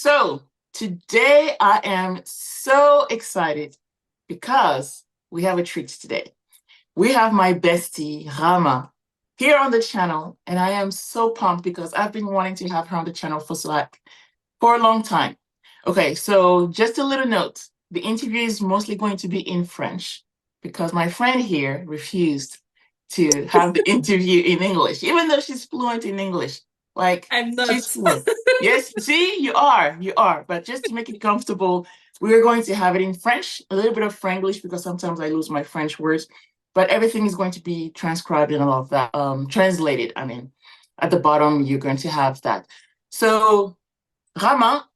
So today I am so excited because we have a treat today. We have my bestie, Rama, here on the channel, and I am so pumped because I've been wanting to have her on the channel for a long time. Okay, so just a little note. The interview is mostly going to be in French because my friend here refused to have the interview in English, even though she's fluent in English. Like, I'm not. she's fluent. Yes, see, you are. But just to make it comfortable, we're going to have it in French, a little bit of Franglish because sometimes I lose my French words, but everything is going to be transcribed and all of that, translated. I mean, at the bottom, you're going to have that. So, Rama,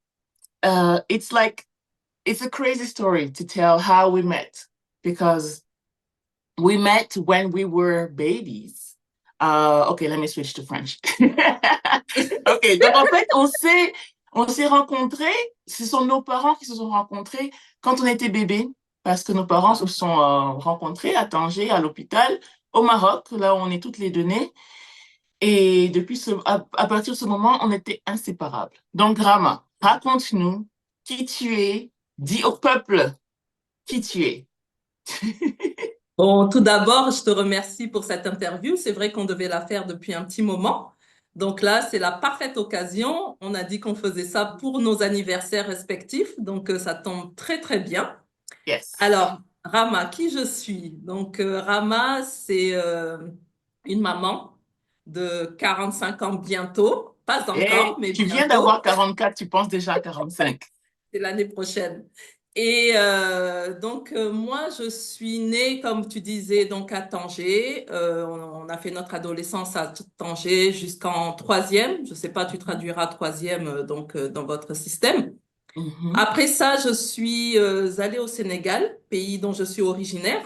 it's a crazy story to tell how we met because we met when we were babies. Okay, let me switch to French. Ok, donc en fait, on s'est rencontrés, ce sont nos parents qui se sont rencontrés quand on était bébés, parce que nos parents se sont rencontrés à Tanger, à l'hôpital, au Maroc, là où on est toutes les deux nées. Et à partir de ce moment, on était inséparables. Donc, Rama, raconte-nous qui tu es, dis au peuple qui tu es. Bon, tout d'abord, je te remercie pour cette interview. C'est vrai qu'on devait la faire depuis un petit moment. Donc là, c'est la parfaite occasion. On a dit qu'on faisait ça pour nos anniversaires respectifs. Donc, ça tombe très, très bien. Yes. Alors, Rama, qui je suis? Donc, Rama, c'est une maman de 45 ans bientôt. Pas Et encore, mais tu viens d'avoir bientôt. 44, tu penses déjà à 45. C'est l'année prochaine. Et moi, je suis née, comme tu disais, donc à Tanger. On a fait notre adolescence à Tanger jusqu'en troisième. Je ne sais pas, tu traduiras troisième dans votre système. Mhm. Après ça, je suis allée au Sénégal, pays dont je suis originaire,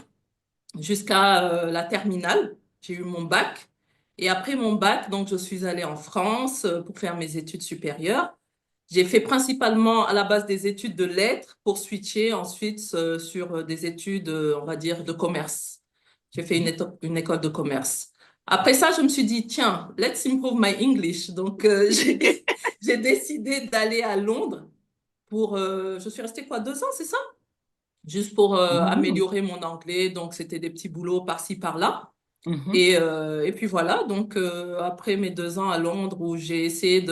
jusqu'à la terminale. J'ai eu mon bac. Et après mon bac, donc, je suis allée en France pour faire mes études supérieures. J'ai fait principalement à la base des études de lettres pour switcher ensuite sur des études, on va dire, de commerce. J'ai fait une école de commerce. Après ça, je me suis dit, tiens, let's improve my English. Donc, j'ai décidé d'aller à Londres pour, je suis restée quoi, 2 ans, c'est ça? Juste pour Mhm. améliorer mon anglais. Donc, c'était des petits boulots par-ci, par-là. Mhm. Et puis voilà, donc après mes 2 ans à Londres où j'ai essayé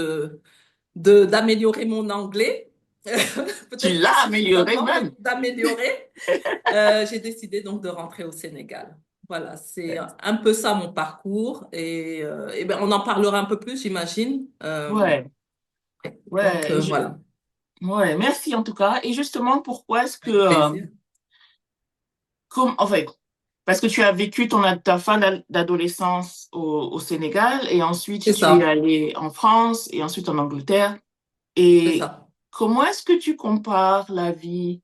d'améliorer mon anglais, Tu peut-être pas l'as amélioré suffisamment, mais même. d'améliorer. J'ai décidé donc de rentrer au Sénégal. Voilà, c'est un peu ça mon parcours et ben, on en parlera un peu plus, j'imagine. Ouais, Donc ouais, voilà, ouais, merci en tout cas. Et justement, pourquoi est-ce que, avec plaisir. en fait, parce que tu as vécu ta fin d'adolescence au Sénégal et ensuite C'est tu es ça, allé en France et ensuite en Angleterre. c'est Et ça. comment est-ce que tu compares la vie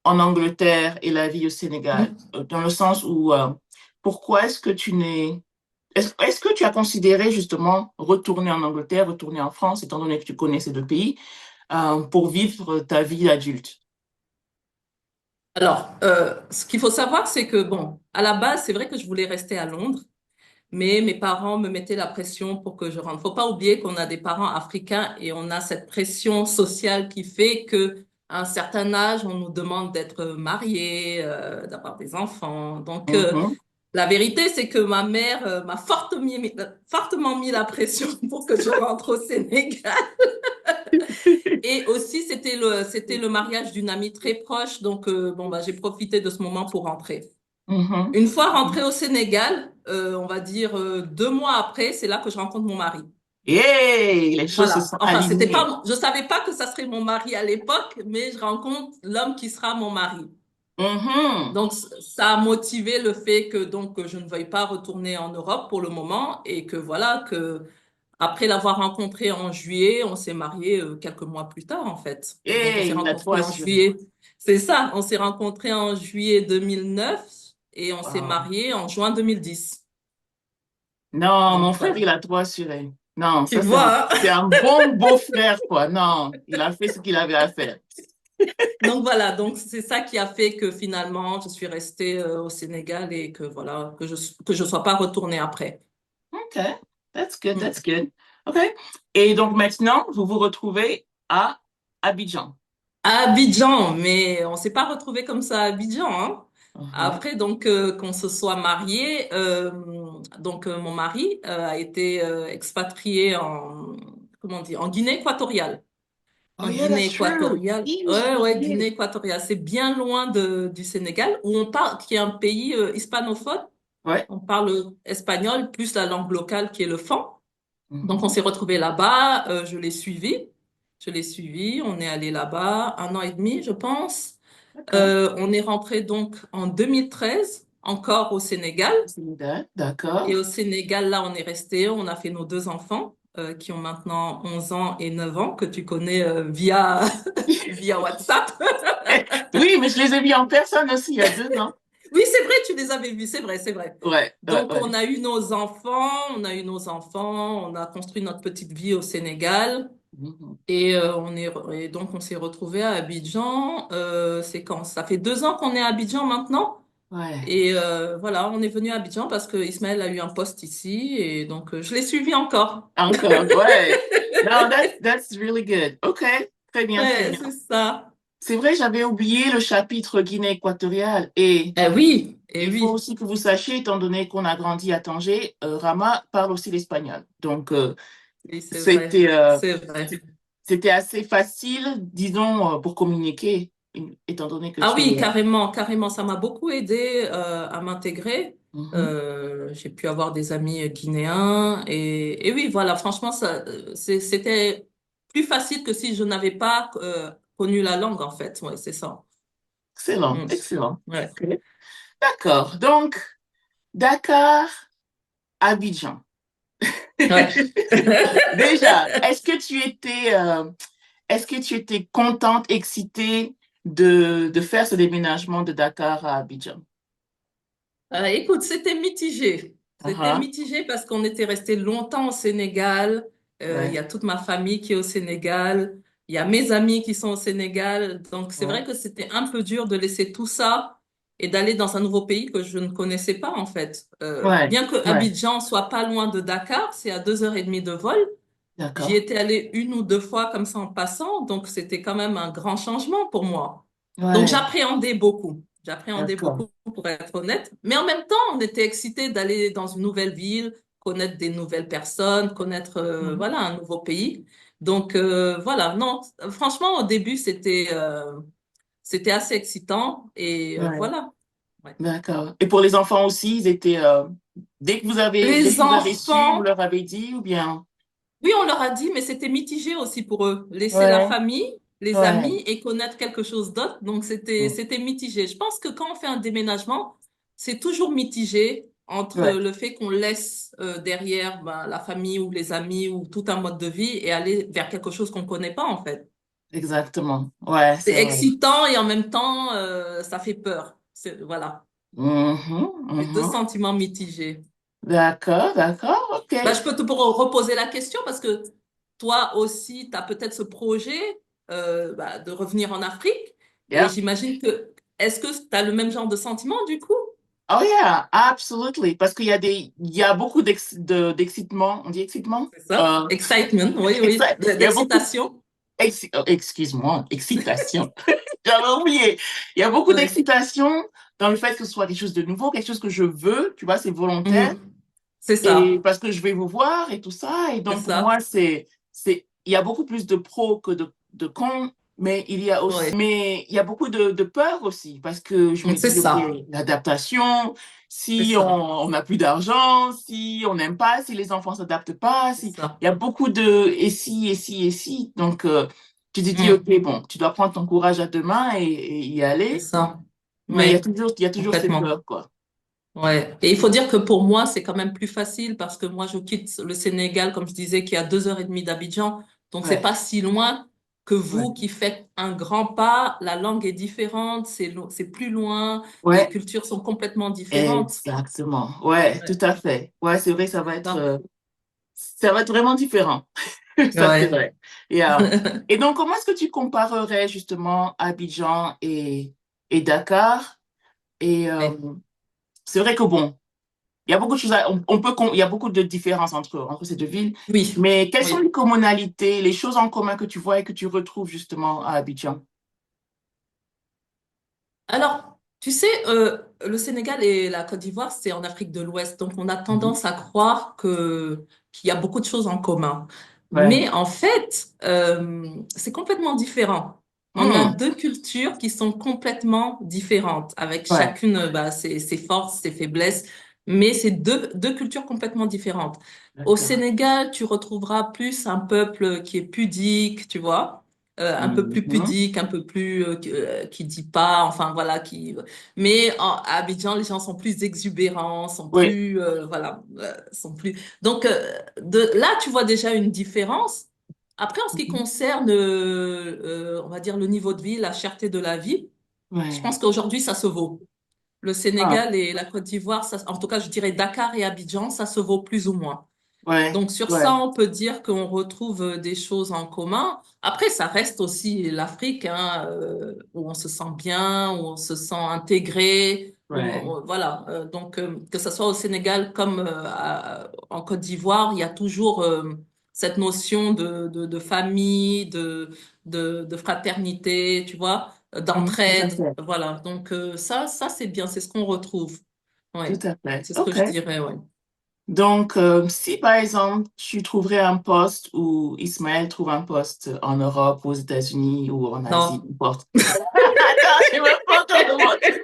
en Angleterre et la vie au Sénégal? Mhm. Dans le sens où, pourquoi est-ce que est-ce que tu as considéré justement retourner en Angleterre, retourner en France, étant donné que tu connais ces deux pays, pour vivre ta vie d'adulte? Alors, ce qu'il faut savoir, c'est que, bon, à la base, c'est vrai que je voulais rester à Londres. Mais mes parents me mettaient la pression pour que je rentre. Faut pas oublier qu'on a des parents africains et on a cette pression sociale qui fait que à un certain âge, on nous demande d'être mariés, d'avoir des enfants. Donc, Mhm. la vérité, c'est que ma mère m'a fortement mis la pression pour que je rentre au Sénégal. Et aussi, c'était le mariage d'une amie très proche. Donc, bon, bah, j'ai profité de ce moment pour rentrer. Mhm. Une fois rentrée au Sénégal, on va dire 2 mois après, c'est là que je rencontre mon mari. Et les choses se Voilà. sont Enfin, c'était alignées. pas, je savais pas que ça serait mon mari à l'époque, mais je rencontre l'homme qui sera mon mari. Mhm. Donc, ça a motivé le fait que donc que je ne veuille pas retourner en Europe pour le moment et que voilà que après l'avoir rencontré en juillet, on s'est marié quelques mois plus tard en fait. Donc, on s'est Et il a trop rencontré en assuré. juillet. C'est ça, on s'est rencontré en juillet 2009 et on s'est Wow. marié en juin 2010. Non, mon Donc frère, voilà. il a trop assuré. Non, Tu ça, vois, c'est hein? un bon beau-frère, quoi. Non, il a fait ce qu'il avait à faire. Donc voilà, donc c'est ça qui a fait que finalement je suis restée au Sénégal et que voilà que je sois pas retournée après. OK, that's good, Mm. that's good. OK. Et donc maintenant, vous vous retrouvez à Abidjan. À Abidjan, mais on s'est pas retrouvé comme ça à Abidjan, hein. Mhm. Après, donc, qu'on se soit marié, mon mari a été expatrié en, comment on dit, en Guinée équatoriale. Oh En yeah, Guinée that's true. équatoriale. Oui, Ouais, j'avais ouais, Guinée oublié. équatoriale. C'est bien loin du Sénégal, où on parle, qui est un pays hispanophone. Ouais. On parle espagnol, plus la langue locale qui est le fon. Donc, on Mhm. s'est retrouvés là-bas. Je l'ai suivi. Je l'ai suivi. On est allé là-bas 1 an et demi, je pense. D'accord. On est rentré donc en 2013, encore au Sénégal. Sénégal, Et d'accord. au Sénégal, là, on est resté. On a fait nos 2 enfants, qui ont maintenant 11 ans et 9 ans, que tu connais via WhatsApp. Oui, mais je les ai vus en personne aussi il y a 2 ans. Oui, c'est vrai, tu les avais vus, c'est vrai, c'est vrai. Ouais, ouais, Donc, ouais. on a construit notre petite vie au Sénégal. Mhm. Et donc, on s'est retrouvés à Abidjan. C'est quand? Ça fait 2 ans qu'on est à Abidjan maintenant. Ouais. Et voilà, on est venu à Abidjan parce que Ismaël a eu un poste ici. Et donc, je l'ai suivi encore. Encore, ouais. Non, that's really good. OK, très bien, très Ouais, bien. c'est ça. C'est vrai, j'avais oublié le chapitre Guinée équatoriale et Eh il faut oui, aussi que vous sachiez, étant donné qu'on a grandi à Tanger, Rama parle aussi l'espagnol. Donc, oui, c'est vrai, c'était euh, c'est vrai. c'était assez facile, disons, pour communiquer, étant donné que Ah tu oui, es... carrément, carrément, ça m'a beaucoup aidé à m'intégrer. Mhm. J'ai pu avoir des amis guinéens et oui, voilà, franchement, c'était plus facile que si je n'avais pas connu la langue, en fait. Ouais, c'est ça. Excellent, Mm. excellent. Ouais. OK. D'accord. Donc, Dakar, Abidjan. Ouais. Déjà, est-ce que tu étais contente, excitée de faire ce déménagement de Dakar à Abidjan? Écoute, c'était mitigé. C'était Ah, mitigé parce qu'on était resté longtemps au Sénégal. Il y ouais, a toute ma famille qui est au Sénégal. Il y a mes amis qui sont au Sénégal. Donc, c'est vrai ouais, que c'était un peu dur de laisser tout ça et d'aller dans un nouveau pays que je ne connaissais pas, en fait. ouais, Bien que ouais. Abidjan soit pas loin de Dakar, c'est à 2 heures et demie de vol. J'y D'accord. étais allée 1 ou 2 fois comme ça en passant. Donc, c'était quand même un grand changement pour moi. Donc, Ouais, j'appréhendais beaucoup. J'appréhendais d'accord. beaucoup, pour être honnête. Mais en même temps, on était excités d'aller dans une nouvelle ville, connaître des nouvelles personnes, connaître, Mhm. voilà, un nouveau pays. Donc, voilà, non, franchement, au début, c'était assez excitant. Et Ouais, voilà. Ouais. d'accord. Et pour les enfants aussi, ils étaient, dès Les que vous avez su, vous enfants, leur avez dit ou bien? oui, on leur a dit, mais c'était mitigé aussi pour eux. Laisser la Ouais, famille, les ouais. amis et connaître quelque chose d'autre. Donc, Mm. c'était mitigé. Je pense que quand on fait un déménagement, c'est toujours mitigé entre Ouais, le fait qu'on laisse derrière ben, la famille ou les amis ou tout un mode de vie et aller vers quelque chose qu'on ne connaît pas, en fait. exactement. Ouais, C'est c'est vrai. excitant et en même temps, ça fait peur. Voilà. Mhm, C'est deux mhm. sentiments mitigés. D'accord, d'accord, ok. Bah, je peux te reposer la question parce que toi aussi, tu as peut-être ce projet bah, de revenir en Afrique. Et Yeah. j'imagine est-ce que tu as le même genre de sentiment du coup? Oh yeah, absolutely. Parce il y a beaucoup d'excitement. On dit excitement? C'est ça? Excitement, oui, oui, Il y a beaucoup d'excitation. excuse-moi, excitation. J'avais oublié. Il y a beaucoup Ouais. d'excitation dans le fait que ce soit quelque chose de nouveau, quelque chose que je veux, tu vois, c'est volontaire. Mhm. C'est Et ça, parce que je vais vous voir et tout ça. Et c'est donc, pour moi, ça. il y a beaucoup plus de pros que de cons, Ouais. mais il y a beaucoup de peur aussi, parce que je me C'est dis, OK, ça, l'adaptation, c'est si ça, on n'a plus d'argent, si on n'aime pas, si les enfants s'adaptent pas, c'est si, ça. il y a beaucoup de et si, et si, et si. Donc, tu te dis, OK, Mhm. bon, tu dois prendre ton courage à deux mains et y C'est aller, ça. mais Oui, il y a toujours ces complètement. peurs, quoi. Ouais. Et il faut dire que pour moi, c'est quand même plus facile parce que moi, je quitte le Sénégal, comme je disais, qui est à 2 heures et demie d'Abidjan. Donc, c'est Ouais, pas si loin que ouais. vous qui faites un grand pas. La langue est différente, c'est plus loin, les Ouais, cultures sont complètement différentes. exactement. Ouais, tout Ouais, à fait. Ouais, c'est vrai, ça. ça va être vraiment différent. Ça, c'est Ouais. vrai. Et donc, comment est-ce que tu comparerais justement Abidjan et Dakar? Et Ouais. c'est vrai que bon, Il y a beaucoup de choses, il y a beaucoup de différences entre ces deux villes. Oui, Mais quelles sont oui. les commonalités, les choses en commun que tu vois et que tu retrouves justement à Abidjan? Alors, tu sais, le Sénégal et la Côte d'Ivoire, c'est en Afrique de l'Ouest, donc on a Mhm. tendance à croire qu'il y a beaucoup de choses en commun. Ouais. Mais en fait, c'est complètement différent. On a Hmm. deux cultures qui sont complètement différentes, avec Ouais. chacune bah, ses forces, ses faiblesses, mais c'est deux cultures complètement différentes. Au D'accord. Sénégal, tu retrouveras plus un peuple qui est pudique, tu vois, un peu plus Mhm. pudique, un peu plus qui dit pas, enfin voilà, qui. Mais à Abidjan, les gens sont plus exubérants, sont Oui. plus, voilà, sont plus. Donc de là, tu vois déjà une différence. Après, en ce qui Mhm. concerne, on va dire le niveau de vie, la cherté de la vie, je Ouais. pense qu'aujourd'hui, ça se vaut. Le Ah, Sénégal et la Côte d'Ivoire, en tout cas, je dirais Dakar et Abidjan, ça se vaut plus ou moins. ouais. Donc sur Ouais. ça, on peut dire qu'on retrouve des choses en commun. Après, ça reste aussi l'Afrique, hein, où on se sent bien, où on se sent intégré, Ouais. voilà. Donc que ce soit au Sénégal comme en Côte d'Ivoire, il y a toujours cette notion de famille, de fraternité, tu vois, Mhm. Tout à d'entraide. fait. Voilà. Donc ça c'est bien, c'est ce qu'on retrouve. Tout Ouais, à fait. c'est ce que OK. je dirais, ouais. Donc, si par exemple, tu trouverais un poste ou Ismaël trouve un poste en Europe, aux États-Unis ou en Asie, Non. n'importe. Attends, je me pas encore demandé.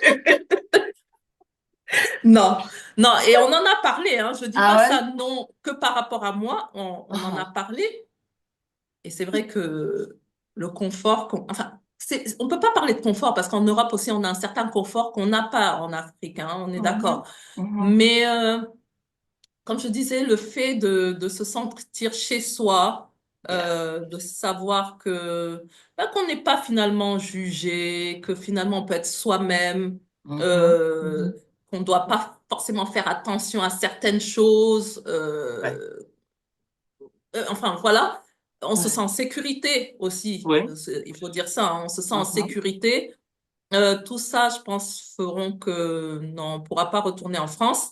Non, non, et on en a parlé, hein. Je dis Ah pas ouais? ça non que par rapport à moi, on en a Ah, parlé, et c'est vrai que le confort, enfin, on peut pas parler de confort parce qu'en Europe aussi, on a un certain confort qu'on n'a pas en Afrique, hein, on est mhm, d'accord. mhm. Mais comme je disais, le fait de se sentir chez soi, Yeah. de savoir que qu'on n'est pas finalement jugé, que finalement on peut être soi-même, Mhm, euh, mhm. qu'on ne doit pas forcément faire attention à certaines choses. Ouais, Enfin voilà, on se sent ouais. en sécurité aussi. Oui. Il faut dire ça, hein, on se sent en Mhm, sécurité. Tout ça, je pense, feront que non, on ne pourra pas retourner en France.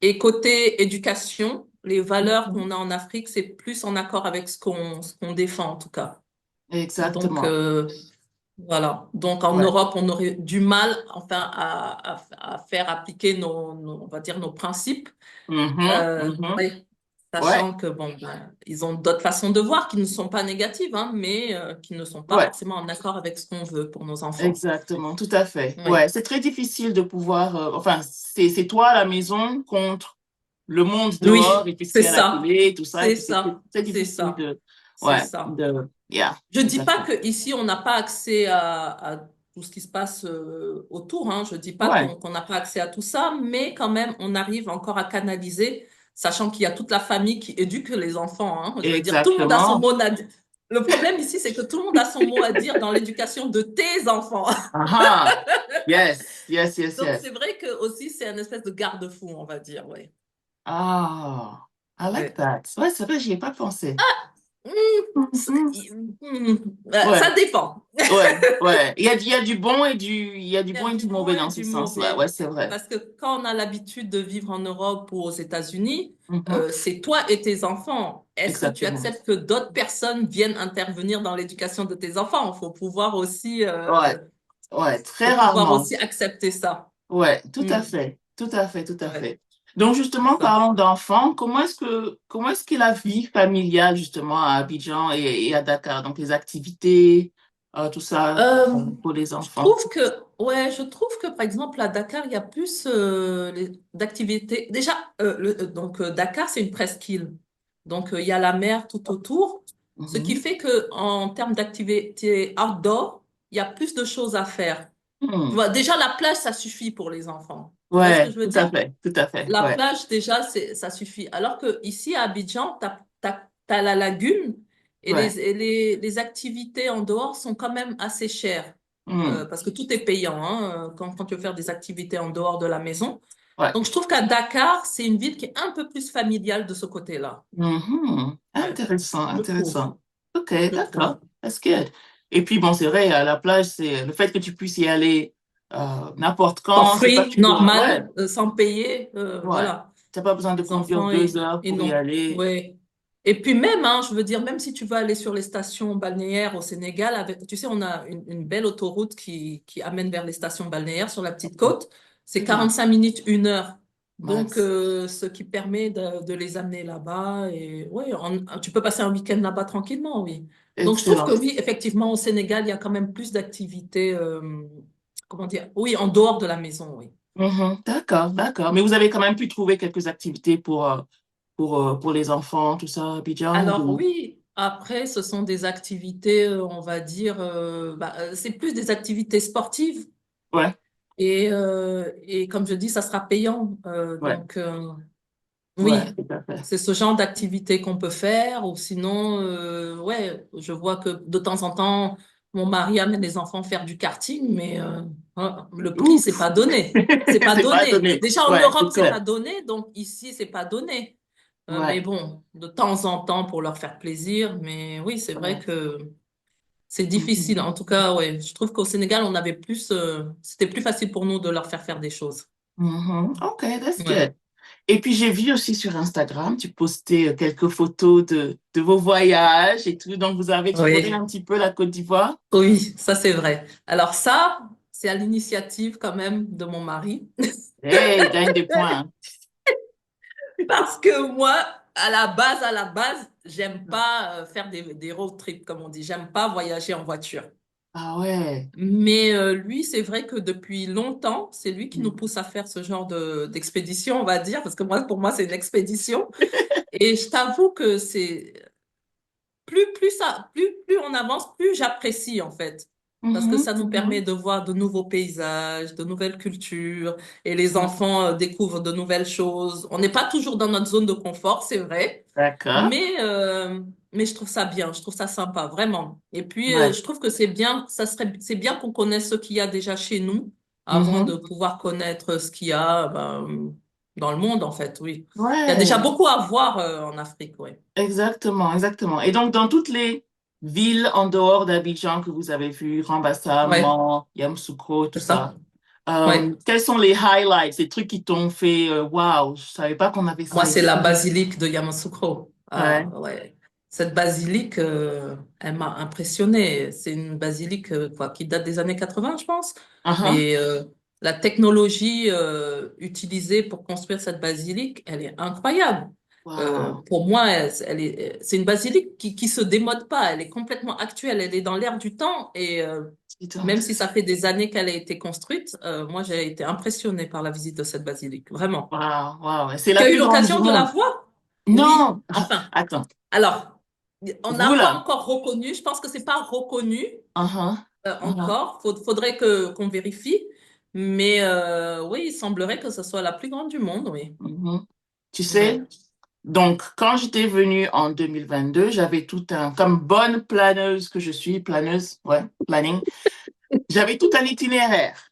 Et côté éducation, les valeurs mhm. qu'on a en Afrique, c'est plus en accord avec ce qu'on défend, en tout cas. Donc, Exactement. voilà. Donc, en Ouais. Europe, on aurait du mal, enfin, à faire appliquer on va dire, nos principes. Mhm, mhm. Oui. Ouais, Sachant que, bon, ben, ils ont d'autres façons de voir qui ne sont pas négatives, hein, mais qui ne sont pas ouais. forcément en accord avec ce qu'on veut pour nos enfants. Exactement, tout à fait. Oui. Ouais, c'est très difficile de pouvoir, enfin, c'est toi à la maison contre le monde dehors Oui, et puis ce qu'il c'est y a à la ça, télé et tout ça, et c'est puis ça, c'est c'est difficile ça, de, c'est ouais, ça. yeah, Je tout dis à pas fait. que ici on n'a pas accès à tout ce qui se passe autour, hein. Je dis pas Ouais, qu'on n'a pas accès à tout ça, mais quand même on arrive encore à canaliser, sachant qu'il y a toute la famille qui éduque les enfants, hein. Je veux dire, tout le monde a son exactement. mot à dire. Le problème ici, c'est que tout le monde a son mot à dire dans l'éducation de tes enfants. Ah, yes, yes, yes, Donc c'est yes. vrai que aussi c'est un espèce de garde-fou, on va dire, ouais. Ah, I like Ouais. that. Ouais, c'est vrai, j'y ai pas pensé. Hmm, Mhm. ça Ouais, dépend. ouais. Il y a du bon et il y a du Il y a bon et du du bon mauvais et dans ce du sens-là. Ouais, mauvais. c'est vrai. Parce que quand on a l'habitude de vivre en Europe ou aux États-Unis, Mhm. c'est toi et tes enfants. Est-ce que tu Exactement. acceptes que d'autres personnes viennent intervenir dans l'éducation de tes enfants? Ouais, ouais, très Faut pouvoir rarement. aussi accepter ça. Ouais, tout à Hmm, fait, tout à fait, tout à ouais, fait. Donc c'est justement, ça. parlons d'enfants. Comment est-ce que la vie familiale justement à Abidjan et à Dakar, donc les activités, tout ça Euh, pour les je enfants. trouve que, ouais, je trouve que par exemple à Dakar, il y a plus d'activités. Déjà, donc Dakar, c'est une presqu'île. Donc il y a la mer tout autour, ce qui Mhm. fait que en termes d'activités outdoor, il y a plus de choses à faire. Tu Hmm. vois, déjà la plage, ça suffit pour les enfants. Tu vois ce que Ouais, je veux tout à dire? fait, tout à fait. La Ouais. plage, déjà, ça suffit. Alors que ici à Abidjan, t'as la lagune et Ouais. les activités en dehors sont quand même assez chères. Hmm. Parce que tout est payant, hein, quand tu veux faire des activités en dehors de la maison. Ouais. Donc, je trouve qu'à Dakar, c'est une ville qui est un peu plus familiale de ce côté-là. Mhm. Ouais, Intéressant, je trouve, intéressant. Ok, je trouve. d'accord. That's good. Et puis bon, c'est vrai, à la plage, c'est le fait que tu puisses y aller n'importe For quand, c'est pas que free, tu dois. Ouais, normal, sans payer, ouais, voilà. T'as pas besoin de Les conduire enfants, 2 heures et pour y non. aller. Ouais. Et puis même, hein, je veux dire, même si tu veux aller sur les stations balnéaires au Sénégal, avec, tu sais, on a une belle autoroute qui amène vers les stations balnéaires sur la petite côte. C'est Mhm. 45 minutes, 1 heure. Donc, Nice. ce qui permet de les amener là-bas. Et ouais, tu peux passer un week-end là-bas tranquillement, oui. Donc, je trouve que Excellent. oui, effectivement, au Sénégal, il y a quand même plus d'activités, comment dire, oui, en dehors de la maison, oui. Mhm. D'accord, d'accord. Mais vous avez quand même pu trouver quelques activités pour les enfants, tout ça, à Abidjan? Alors oui, après, ce sont des activités, on va dire, c'est plus des activités sportives Ouais, et comme je dis, ça sera payant. ouais, ouais, Oui, tout à fait. c'est ce genre d'activité qu'on peut faire ou sinon, ouais, je vois que de temps en temps, mon mari amène les enfants faire du karting, mais hein, le prix, c'est Ouf, pas donné. C'est pas c'est pas donné. donné. Déjà en Ouais, Europe, c'est c'est clair. pas donné, donc ici, c'est pas donné. Mais Ouais, bon, de temps en temps pour leur faire plaisir. Mais oui, c'est vrai ouais. que c'est difficile. Mhm. En tout cas, ouais, je trouve qu'au Sénégal, on avait plus, c'était plus facile pour nous de leur faire faire des choses. Mhm. OK, that's Ouais. good. Et puis j'ai vu aussi sur Instagram, tu postais quelques photos de vos voyages et tout. Donc vous avez exploré Oui, un petit peu la Côte d'Ivoire. oui, ça c'est vrai. Alors ça, c'est à l'initiative quand même de mon mari. Hey, il gagne des points. Parce que moi, à la base, j'aime pas faire des road trips, comme on dit. J'aime pas voyager en voiture. Ah ouais. Mais lui, c'est vrai que depuis longtemps, c'est lui qui nous pousse à faire ce genre d'expédition, on va dire, parce que moi, pour moi, c'est une expédition. Et je t'avoue que c'est plus on avance, plus j'apprécie en fait. Parce que Mhm, ça nous permet mhm. de voir de nouveaux paysages, de nouvelles cultures, et les enfants découvrent de nouvelles choses. On n'est pas toujours dans notre zone de confort, c'est vrai, D'accord. mais je trouve ça bien, je trouve ça sympa, vraiment. Et puis, Ouais. je trouve que c'est bien, c'est bien qu'on connaisse ce qu'il y a déjà chez nous avant de Mhm. pouvoir connaître ce qu'il y a ben, dans le monde, en fait, oui. Il y a déjà Ouais. beaucoup à voir en Afrique, oui. Exactement, exactement. Et donc, dans toutes les villes en dehors d'Abidjan que vous avez vues, Rambassa, Ouais, Mans, Yamoussoukro, tout c'est ça. ça, Ouais. quels sont les highlights, les trucs qui t'ont fait waouh, je savais pas qu'on avait Moi, ça c'est la ici. basilique de Yamoussoukro. Ouais. Ah, ouais. Cette basilique, elle m'a impressionnée. C'est une basilique quoi, qui date des années 80, je pense. Uh-huh. Mais la technologie utilisée pour construire cette basilique, elle est incroyable. Wow. Pour moi, c'est une basilique qui se démode pas. Elle est complètement actuelle. Elle est dans l'air du temps. Et Dis donc. même si ça fait des années qu'elle a été construite, moi, j'ai été impressionnée par la visite de cette basilique. Vraiment. Wow, wow. C'est Tu la as eu plus grande du l'occasion de la monde. voir? Oui, Non. enfin. Attends. Alors, on n'a Vous pas là. encore reconnu, je pense que c'est pas reconnu Uh-huh. Uh-huh. encore. Faudrait que qu'on vérifie. Mais oui, il semblerait que ce soit la plus grande du monde, oui. Mhm. Tu sais, Ouais. donc quand j'étais venue en 2022, j'avais tout un, comme bonne planeuse que je suis, planeuse, ouais, planning. J'avais tout un itinéraire.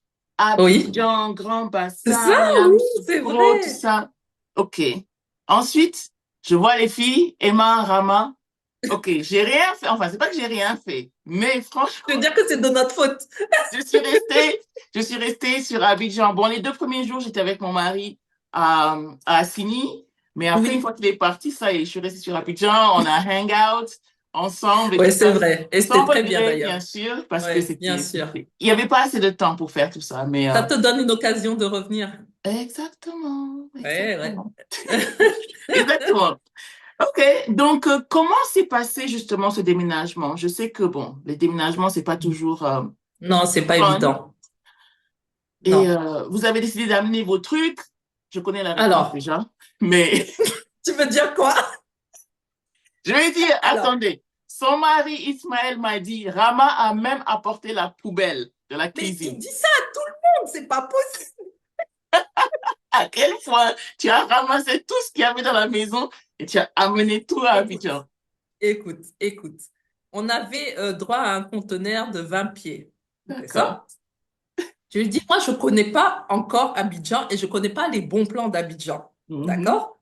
Oui, Abidjan, Grand c'est ça, Bassam, oui, c'est Yamoussoukro, tout vrai. ça. OK. Ensuite, je vois les filles, Emma, Rama. OK, j'ai rien fait. Enfin, c'est pas que j'ai rien fait, mais Je veux franchement, dire que c'est de notre faute. je suis restée, je suis restée sur Abidjan. Bon, les 2 premiers jours, j'étais avec mon mari à Assini, mais après, une Oui, fois qu'il est parti, ça y est, je suis restée sur Abidjan. On a hang out ensemble et tout oui, c'est ça. vrai. Et Sans c'était très bien regret, d'ailleurs. bien sûr, parce que Oui, bien sûr. il n'y avait pas assez de temps pour faire tout ça. Mais Ça te donne une occasion de revenir. exactement, Oui, ouais. exactement, exactement. OK. Donc, comment s'est passé justement ce déménagement? Je sais que, bon, les déménagements, c'est pas toujours Non, c'est pas fun. évident. Et Non. vous avez décidé d'amener vos trucs. Je connais la réponse Alors, déjà. Mais tu veux dire quoi? je vais dire, Alors, attendez. Son mari Ismaël m'a dit, Rama a même apporté la poubelle de la mais il cuisine. dit ça à tout le monde, c'est pas possible. À quel point tu as ramassé tout ce qu'il y avait dans la maison et tu as amené tout à Écoute, Abidjan. écoute. On avait droit à un conteneur de 20 pieds. D'accord. D'accord? Je lui dis, moi, je connais pas encore Abidjan et je connais pas les bons plans d'Abidjan. Mhm. D'accord?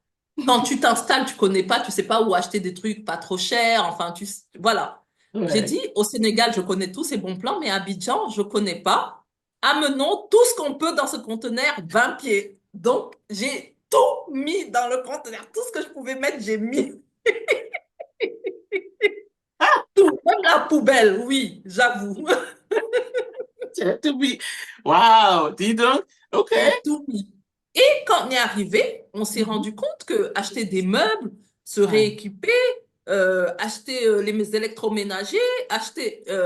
Quand tu t'installes, tu connais pas, tu sais pas où acheter des trucs pas trop chers. Enfin, voilà. J'ai Ouais. dit, au Sénégal, je connais tous ces bons plans, mais à Abidjan, je connais pas. Amenons tout ce qu'on peut dans ce conteneur 20 pieds. Donc, j'ai tout mis dans le conteneur. Tout ce que je pouvais mettre, j'ai mis tout. Même la poubelle, oui, j'avoue. Tu as tout mis. Wow, dis donc. OK. J'ai tout mis. Et quand on est arrivé, on s'est Mhm. rendu compte que acheter des meubles, se Ouais. rééquiper, acheter les électroménagers,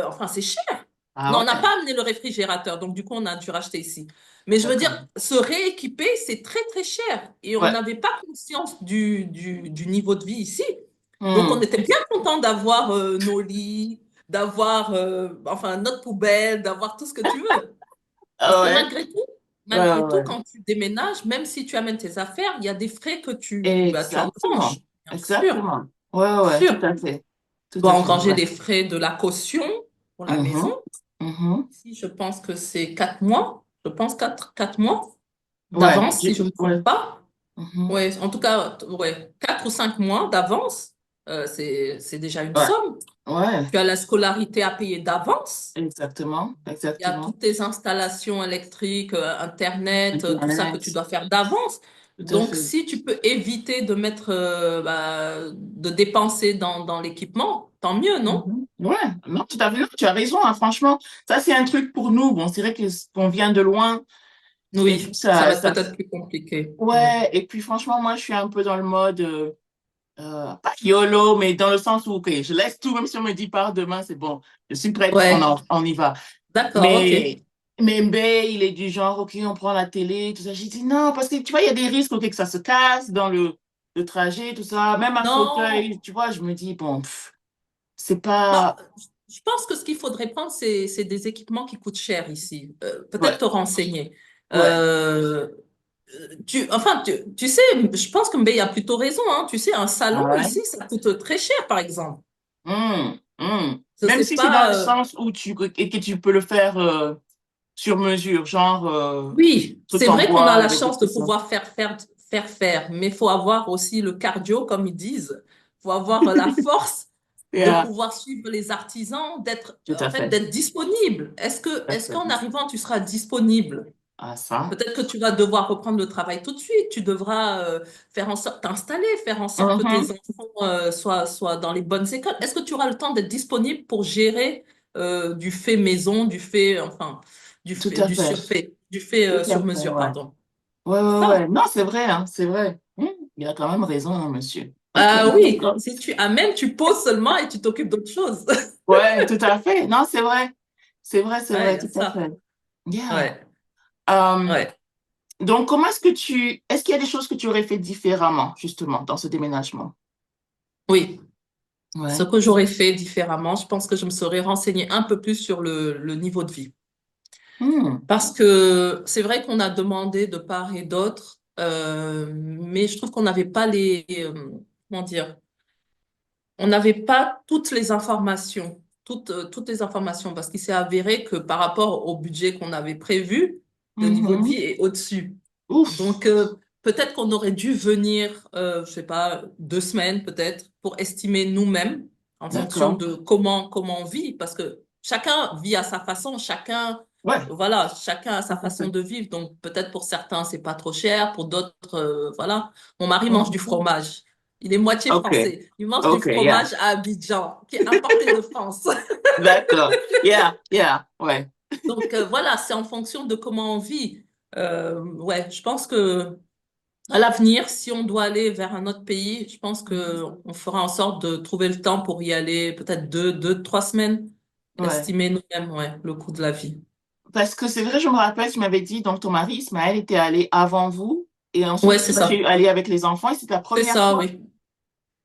enfin, c'est cher. Ah Non, on n'a ouais. pas amené le réfrigérateur, donc du coup, on a dû racheter ici. Mais je veux D'accord. dire, se rééquiper, c'est très, très cher. Et on Ouais. n'avait pas conscience du niveau de vie ici. Donc, on Hmm. était bien content d'avoir nos lits, d'avoir enfin, notre poubelle, d'avoir tout ce que tu veux. Parce Ah que ouais. Ouais, ouais, malgré tout, ouais. quand tu déménages, même si tu amènes tes affaires, il y a des frais que tu Exactement. engranges, bien sûr, Exactement. Ouais, ouais, ouais, tout sûr. à fait. Tu Tout dois à fait. engranger Ouais. les frais de la caution pour la maison. Mhm. Mhm. Ici, je pense que c'est 4 mois. Je pense quatre mois Ouais. d'avance, si je ne me Ouais. trompe pas. Mhm. Ouais, en tout cas, ouais, 4 ou 5 mois d'avance, c'est déjà une Ouais. somme. Ouais. Tu as la scolarité à payer d'avance. Exactement. Il y a Exactement. toutes tes installations électriques, Internet, tout ça que tu Internet. dois faire d'avance. Tout à Donc, fait. si tu peux éviter de de dépenser dans l'équipement, tant mieux, non? Mhm. Ouais, non, tout à fait, non, tu as raison, hein, franchement, ça c'est un truc pour nous. Bon, c'est vrai qu'on vient de loin et puis Oui, ça va être peut-être plus compliqué. Ouais. ouais, et puis franchement, moi je suis un peu dans le mode, pas YOLO, mais dans le sens où, ok, je laisse tout, même si on me dit pars demain, c'est bon, je suis prête, Ouais, on y va. d'accord, ok. Mais Mbe, il est du genre, ok, on prend la télé, tout ça. J'ai dit non, parce que tu vois, il y a des risques, ok, que ça se casse dans le trajet, tout ça. Même un Non, fauteuil, tu vois, je me dis, bon, c'est non, pas. je pense que ce qu'il faudrait prendre, c'est des équipements qui coûtent cher ici. Peut-être Ouais, te renseigner. ouais. Euh, tu sais, je pense que Mbaye a plutôt raison, hein. Tu sais, un Ah salon ouais. ici, ça coûte très cher, par exemple. Hum. Je Même sais si c'est dans pas. le sens où et que tu peux le faire sur mesure, genre Oui, c'est truc en vrai qu'on bois a la avec des chance de coussins. pouvoir faire, mais il faut avoir aussi le cardio, comme ils disent. Il faut avoir la force de Yeah, pouvoir suivre les artisans, tout en à fait, fait. d'être disponible. Tout à Est-ce fait. qu'en arrivant, tu seras disponible? Ah, ça. Peut-être que tu vas devoir reprendre le travail tout de suite. Tu devras faire en sorte t'installer, faire en sorte que tes Mhm. enfants soient dans les bonnes écoles. Est-ce que tu auras le temps d'être disponible pour gérer du fait maison, enfin, Tout à fait. du fait Tout à sur fait, mesure, ouais. pardon. Ouais, C'est ouais, ça. ouais. Non, c'est vrai, hein, c'est vrai. Il a quand même raison, hein, monsieur. Ok, Ah oui, d'accord. si tu amènes, tu poses seulement et tu t'occupes d'autre chose. Ouais, tout à fait. Non, c'est vrai. C'est Ouais, il vrai, y a tout à ça. fait. Yeah. Ouais, Euh, ouais. donc, est-ce qu'il y a des choses que tu aurais fait différemment, justement, dans ce déménagement? Oui. Ce Ouais. que j'aurais fait différemment, je pense que je me serais renseignée un peu plus sur le niveau de vie. Hmm. Parce que c'est vrai qu'on a demandé de part et d'autre, mais je trouve qu'on n'avait pas comment dire, on n'avait pas toutes les informations, toutes les informations, parce qu'il s'est avéré que par rapport au budget qu'on avait prévu, le niveau de vie Mhm. est au-dessus. Ouf. Donc, peut-être qu'on aurait dû venir, je sais pas, 2 semaines peut-être, pour estimer nous-mêmes en fonction D'accord. de comment on vit, parce que chacun vit à sa façon, Ouais, voilà, chacun a sa tout à façon fait. de vivre. Donc, peut-être pour certains, c'est pas trop cher, pour d'autres, voilà. Mon mari mange du Mhm. fromage. Il est moitié OK. français. Il mange du OK, yeah. fromage à Abidjan, qui est importé de France. D'accord. Yeah, yeah. Ouais. Donc, voilà, c'est en fonction de comment on vit. Ouais, je pense que à l'avenir, si on doit aller vers un autre pays, je pense Mhm. que on fera en sorte de trouver le temps pour y aller, peut-être 3 semaines, Ouais. estimer nous-mêmes, ouais, le coût de la vie. Parce que c'est vrai, je me rappelle, tu m'avais dit, donc ton mari, Ismaël, était allé avant vous et Ouais, ensuite c'est toi, tu es ça. allé avec les enfants et c'est ta C'est première ça, fois. oui.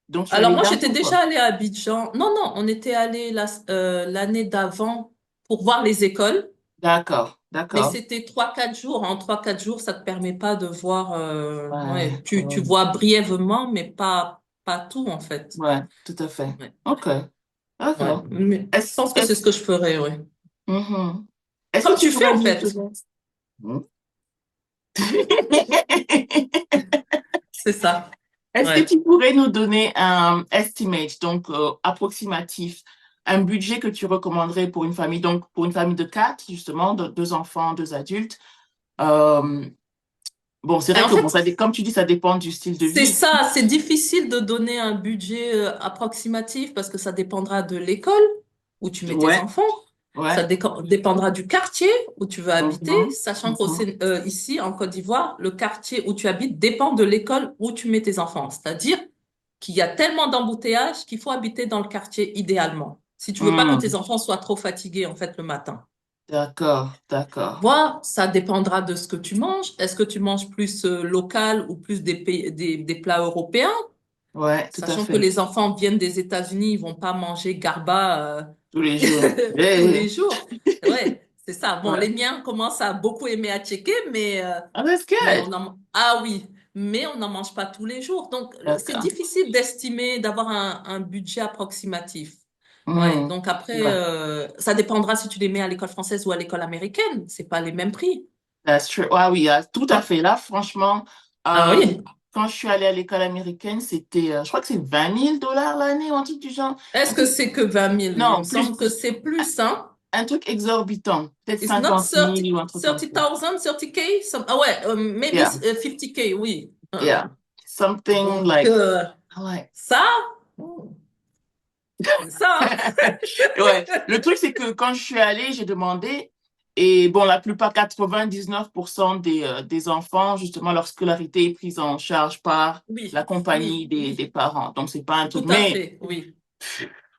Donc tu es Alors allé moi, d'un j'étais coup, déjà quoi. allée à Abidjan. Non, non, on était allé l'année d'avant pour voir les écoles, D'accord, mais d'accord. c'était 3, 4 jours. En 3, 4 jours, ça te permet pas de voir. Ouais, Ouais, tu vois brièvement, mais pas tout en fait. ouais, tout à fait. Ouais, OK, ouais. d'accord. Mais je Est-ce, pense que c'est est-ce, ce que je ferais, ouais. Mhm. Est-ce que Comme tu tu fais pourrais en nous fait. donner... Mhm. C'est ça. Est-ce que Ouais. tu pourrais nous donner un estimate, donc approximatif, un budget que tu recommanderais pour une famille, donc pour une famille de quatre, justement, deux enfants, deux adultes, euh, Bon, c'est Et vrai en que, bon, fait, comme tu dis, ça dépend du style de c'est vie. ça, c'est difficile de donner un budget approximatif parce que ça dépendra de l'école où tu mets tes Ouais, enfants. Ça ouais. dépendra du quartier où tu veux habiter, Mhm, sachant mhm, ici, en Côte d'Ivoire, le quartier où tu habites dépend de l'école où tu mets tes enfants. C'est-à-dire qu'il y a tellement d'embouteillages qu'il faut habiter dans le quartier idéalement. Si tu veux pas que tes mhm. enfants soient trop fatigués, en fait, le matin. D'accord, d'accord. Voilà, ça dépendra de ce que tu manges. Est-ce que tu manges plus local ou plus des plats européens? Ouais, tout à Sachant que fait. les enfants viennent des États-Unis, ils vont pas manger garba Tous les jours. tous Yeah. les jours. Ouais, c'est ça. Bon, les Ouais. miens commencent à beaucoup aimer à checker, Ah, that's mais good. ah oui, mais on n'en mange pas tous les jours. Donc, c'est D'accord. difficile d'estimer, d'avoir un budget approximatif. Ouais, Mhm. donc après, Ouais, ça dépendra si tu les mets à l'école française ou à l'école américaine. C'est pas les mêmes prix. that's true. Ah oui, ah, tout à Hein. fait. Là, franchement, Ah euh, oui. quand je suis allée à l'école américaine, c'était, je crois que c'est 20 000 $ l'année ou un truc du genre. Est-ce Un que truc, c'est que 20 000? Il me non, semble que c'est plus, hein? un truc exorbitant. Peut-être It's not 50 000 ou un truc comme ça. 30,000, 30K? Ah ouais, maybe Yeah, 50K, oui. yeah. Something Donc, like, ouais. ça, oh, c'est ça, Ouais, le truc, c'est que quand je suis allée, j'ai demandé, et bon, la plupart, 99% des enfants, justement, leur scolarité est prise en charge par la Oui, compagnie oui, des oui, parents. Donc, c'est pas un truc, tout à mais fait, oui,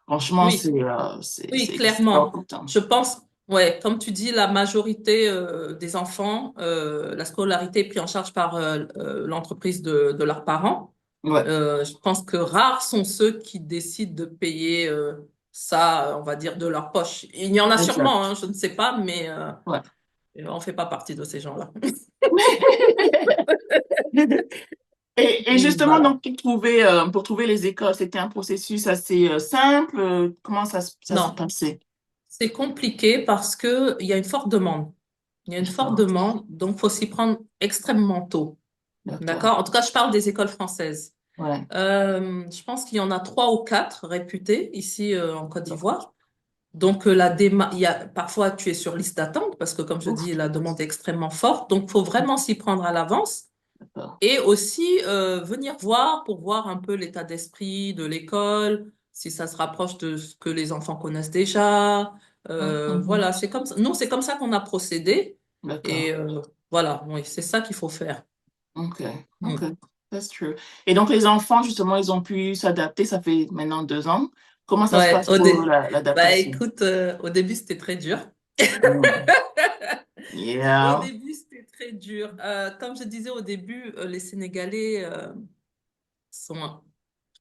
franchement, oui, c'est oui, clairement. exorbitant. Je pense, ouais, comme tu dis, la majorité des enfants, la scolarité est prise en charge par l'entreprise de leurs parents. Ouais, Je pense que rares sont ceux qui décident de payer ça, on va dire, de leur poche. Il y en a sûrement, exact. hein, je ne sais pas, mais Ouais. on ne fait pas partie de ces gens-là. Et Donc, justement, voilà. donc, pour trouver les écoles, c'était un processus assez simple. Comment ça se Non, passait? c'est compliqué parce que il y a une forte demande. Il y a une forte D'accord, demande, donc faut s'y prendre extrêmement tôt. d'accord. D'accord? En tout cas, je parle des écoles françaises. Ouais, Je pense qu'il y en a trois ou quatre réputées ici en Côte d'Ivoire. Donc, il y a, parfois, tu es sur liste d'attente parce que, comme je ouf, dis, la demande est extrêmement forte. Donc, il faut vraiment s'y prendre à l'avance d'accord. et aussi venir voir pour voir un peu l'état d'esprit de l'école, si ça se rapproche de ce que les enfants connaissent déjà. Mhm. Voilà, c'est comme ça. Nous, c'est comme ça qu'on a procédé. D'accord. Et voilà, oui, c'est ça qu'il faut faire. Ok, ok, Mm. that's true. Et donc les enfants, justement, ils ont pu s'adapter, ça fait maintenant 2 ans. Comment ça se Ouais, passe pour l'adaptation? écoute, au début, c'était très dur. Mm. Au Yeah. début, c'était très dur. Comme je disais au début, les Sénégalais sont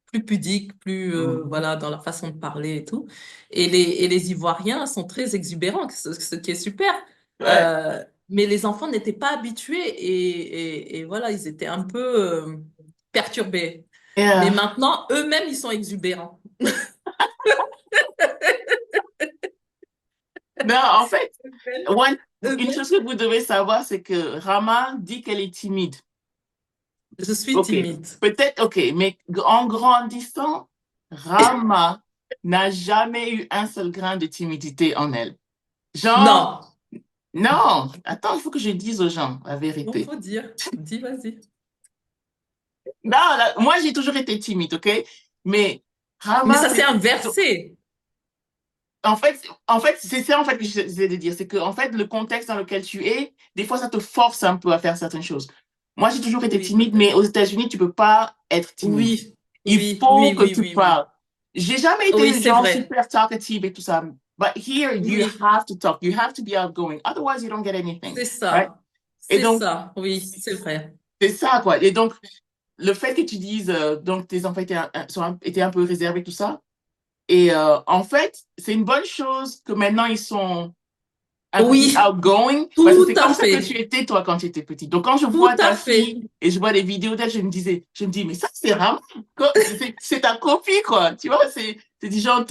plus pudiques, plus Mm. voilà dans leur façon de parler et tout. Et les Ivoiriens sont très exubérants, ce qui est super. Ouais. Mais les enfants n'étaient pas habitués et voilà, ils étaient un peu perturbés. Mais Yeah. maintenant, eux-mêmes, ils sont exubérants. Non, en fait, une Eux-mêmes, chose que vous devez savoir, c'est que Rama dit qu'elle est timide. je suis Ok, timide. peut-être, ok, mais en grandissant, Rama n'a jamais eu un seul grain de timidité en elle. Genre, Non, non, attends, il faut que je dise aux gens la il vérité. faut dire. Dis, vas-y. Non, moi, j'ai toujours été timide, ok? Mais Mais Rama, ça s'est inversé. en fait, c'est ça en fait que j'essaie de dire, c'est que en fait, le contexte dans lequel tu es, des fois, ça te force un peu à faire certaines choses. Moi, j'ai toujours été Oui, timide, mais peut-être. aux États-Unis, tu peux pas être timide. Oui, Il oui, faut oui, que oui, tu oui, oui. parles. J'ai jamais Oui, été c'est genre vrai. super talkative et tout ça. But here, you Oui, have to talk. You have to be outgoing. Otherwise, you don't get anything, c'est right? ça. Et C'est donc, ça. Oui, c'est vrai. c'est ça, quoi. Et donc, le fait que tu dises, donc, tes enfants étaient un peu réservés, tout ça, et en fait, c'est une bonne chose que maintenant ils sont un peu plus Oui, outgoing parce que tout c'est à comme ça que fait. tu étais toi quand tu étais petite. Donc quand je Tout vois à ta fait. fille et je vois des vidéos d'elle, je me dis, mais ça c'est vraiment, c'est ta copie quoi. Tu vois, c'est du genre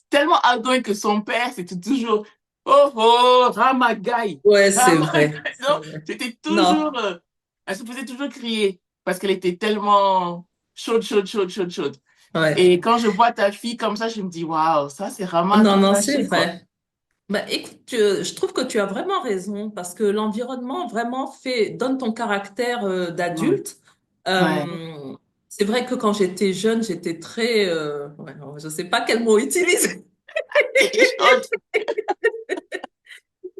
tellement outgoing que son père, c'était toujours, oh oh, Ramagai. Ouais, c'est Ramagai. vrai. C'est Non, vrai. c'était toujours, Non. elle se faisait toujours crier parce qu'elle était tellement chaude, chaude, chaude, chaude, chaude. Ouais. Et quand je vois ta fille comme ça, je me dis, waouh, ça c'est Rama Non, tout non, c'est caché, quoi. vrai. Bah, écoute, je trouve que tu as vraiment raison parce que l'environnement vraiment donne ton caractère Mm. d'adulte. Ouais. Euh, c'est vrai que quand j'étais jeune, j'étais très, ouais, je sais pas quel mot utiliser. Quelque chose.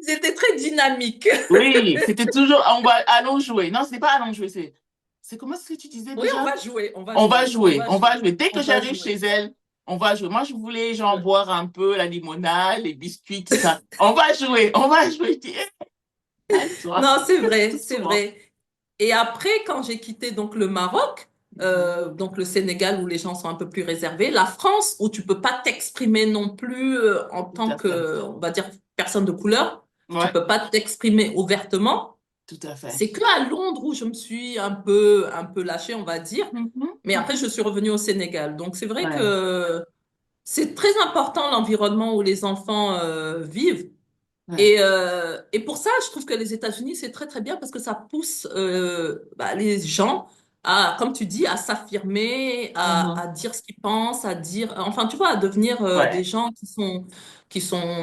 J'étais très dynamique. Oui, c'était toujours allons jouer. Non, ce n'est pas allons jouer, c'est comment est-ce que tu disais Oui, on déjà? va jouer, on va On va jouer, on jouer, va on va jouer, jouer. Dès on que va j'arrive chez jouer. elle, on va jouer. Moi, je voulais genre Ouais. boire un peu la limonade, les biscuits, tout ça. On va jouer, on va jouer. Je dis, calme-toi, Non, c'est vrai, c'est doucement. vrai. Et après, quand j'ai quitté donc le Maroc, Mhm. donc le Sénégal où les gens sont un peu plus réservés, la France où tu peux pas t'exprimer non plus en Tout tant à fait. que, on va dire, personne de couleur, tu Ouais, peux pas t'exprimer ouvertement. tout à fait. C'est que à Londres où je me suis un peu lâchée, on va dire. Mhm, Mais après, je mhm. suis revenue au Sénégal. Donc c'est vrai Ouais, que c'est très important l'environnement où les enfants vivent. ouais. Et pour ça, je trouve que les États-Unis, c'est très, très bien parce que ça pousse les gens à, comme tu dis, à s'affirmer, Mhm. à dire ce qu'ils pensent, à dire, enfin, tu vois, à devenir des Ouais. gens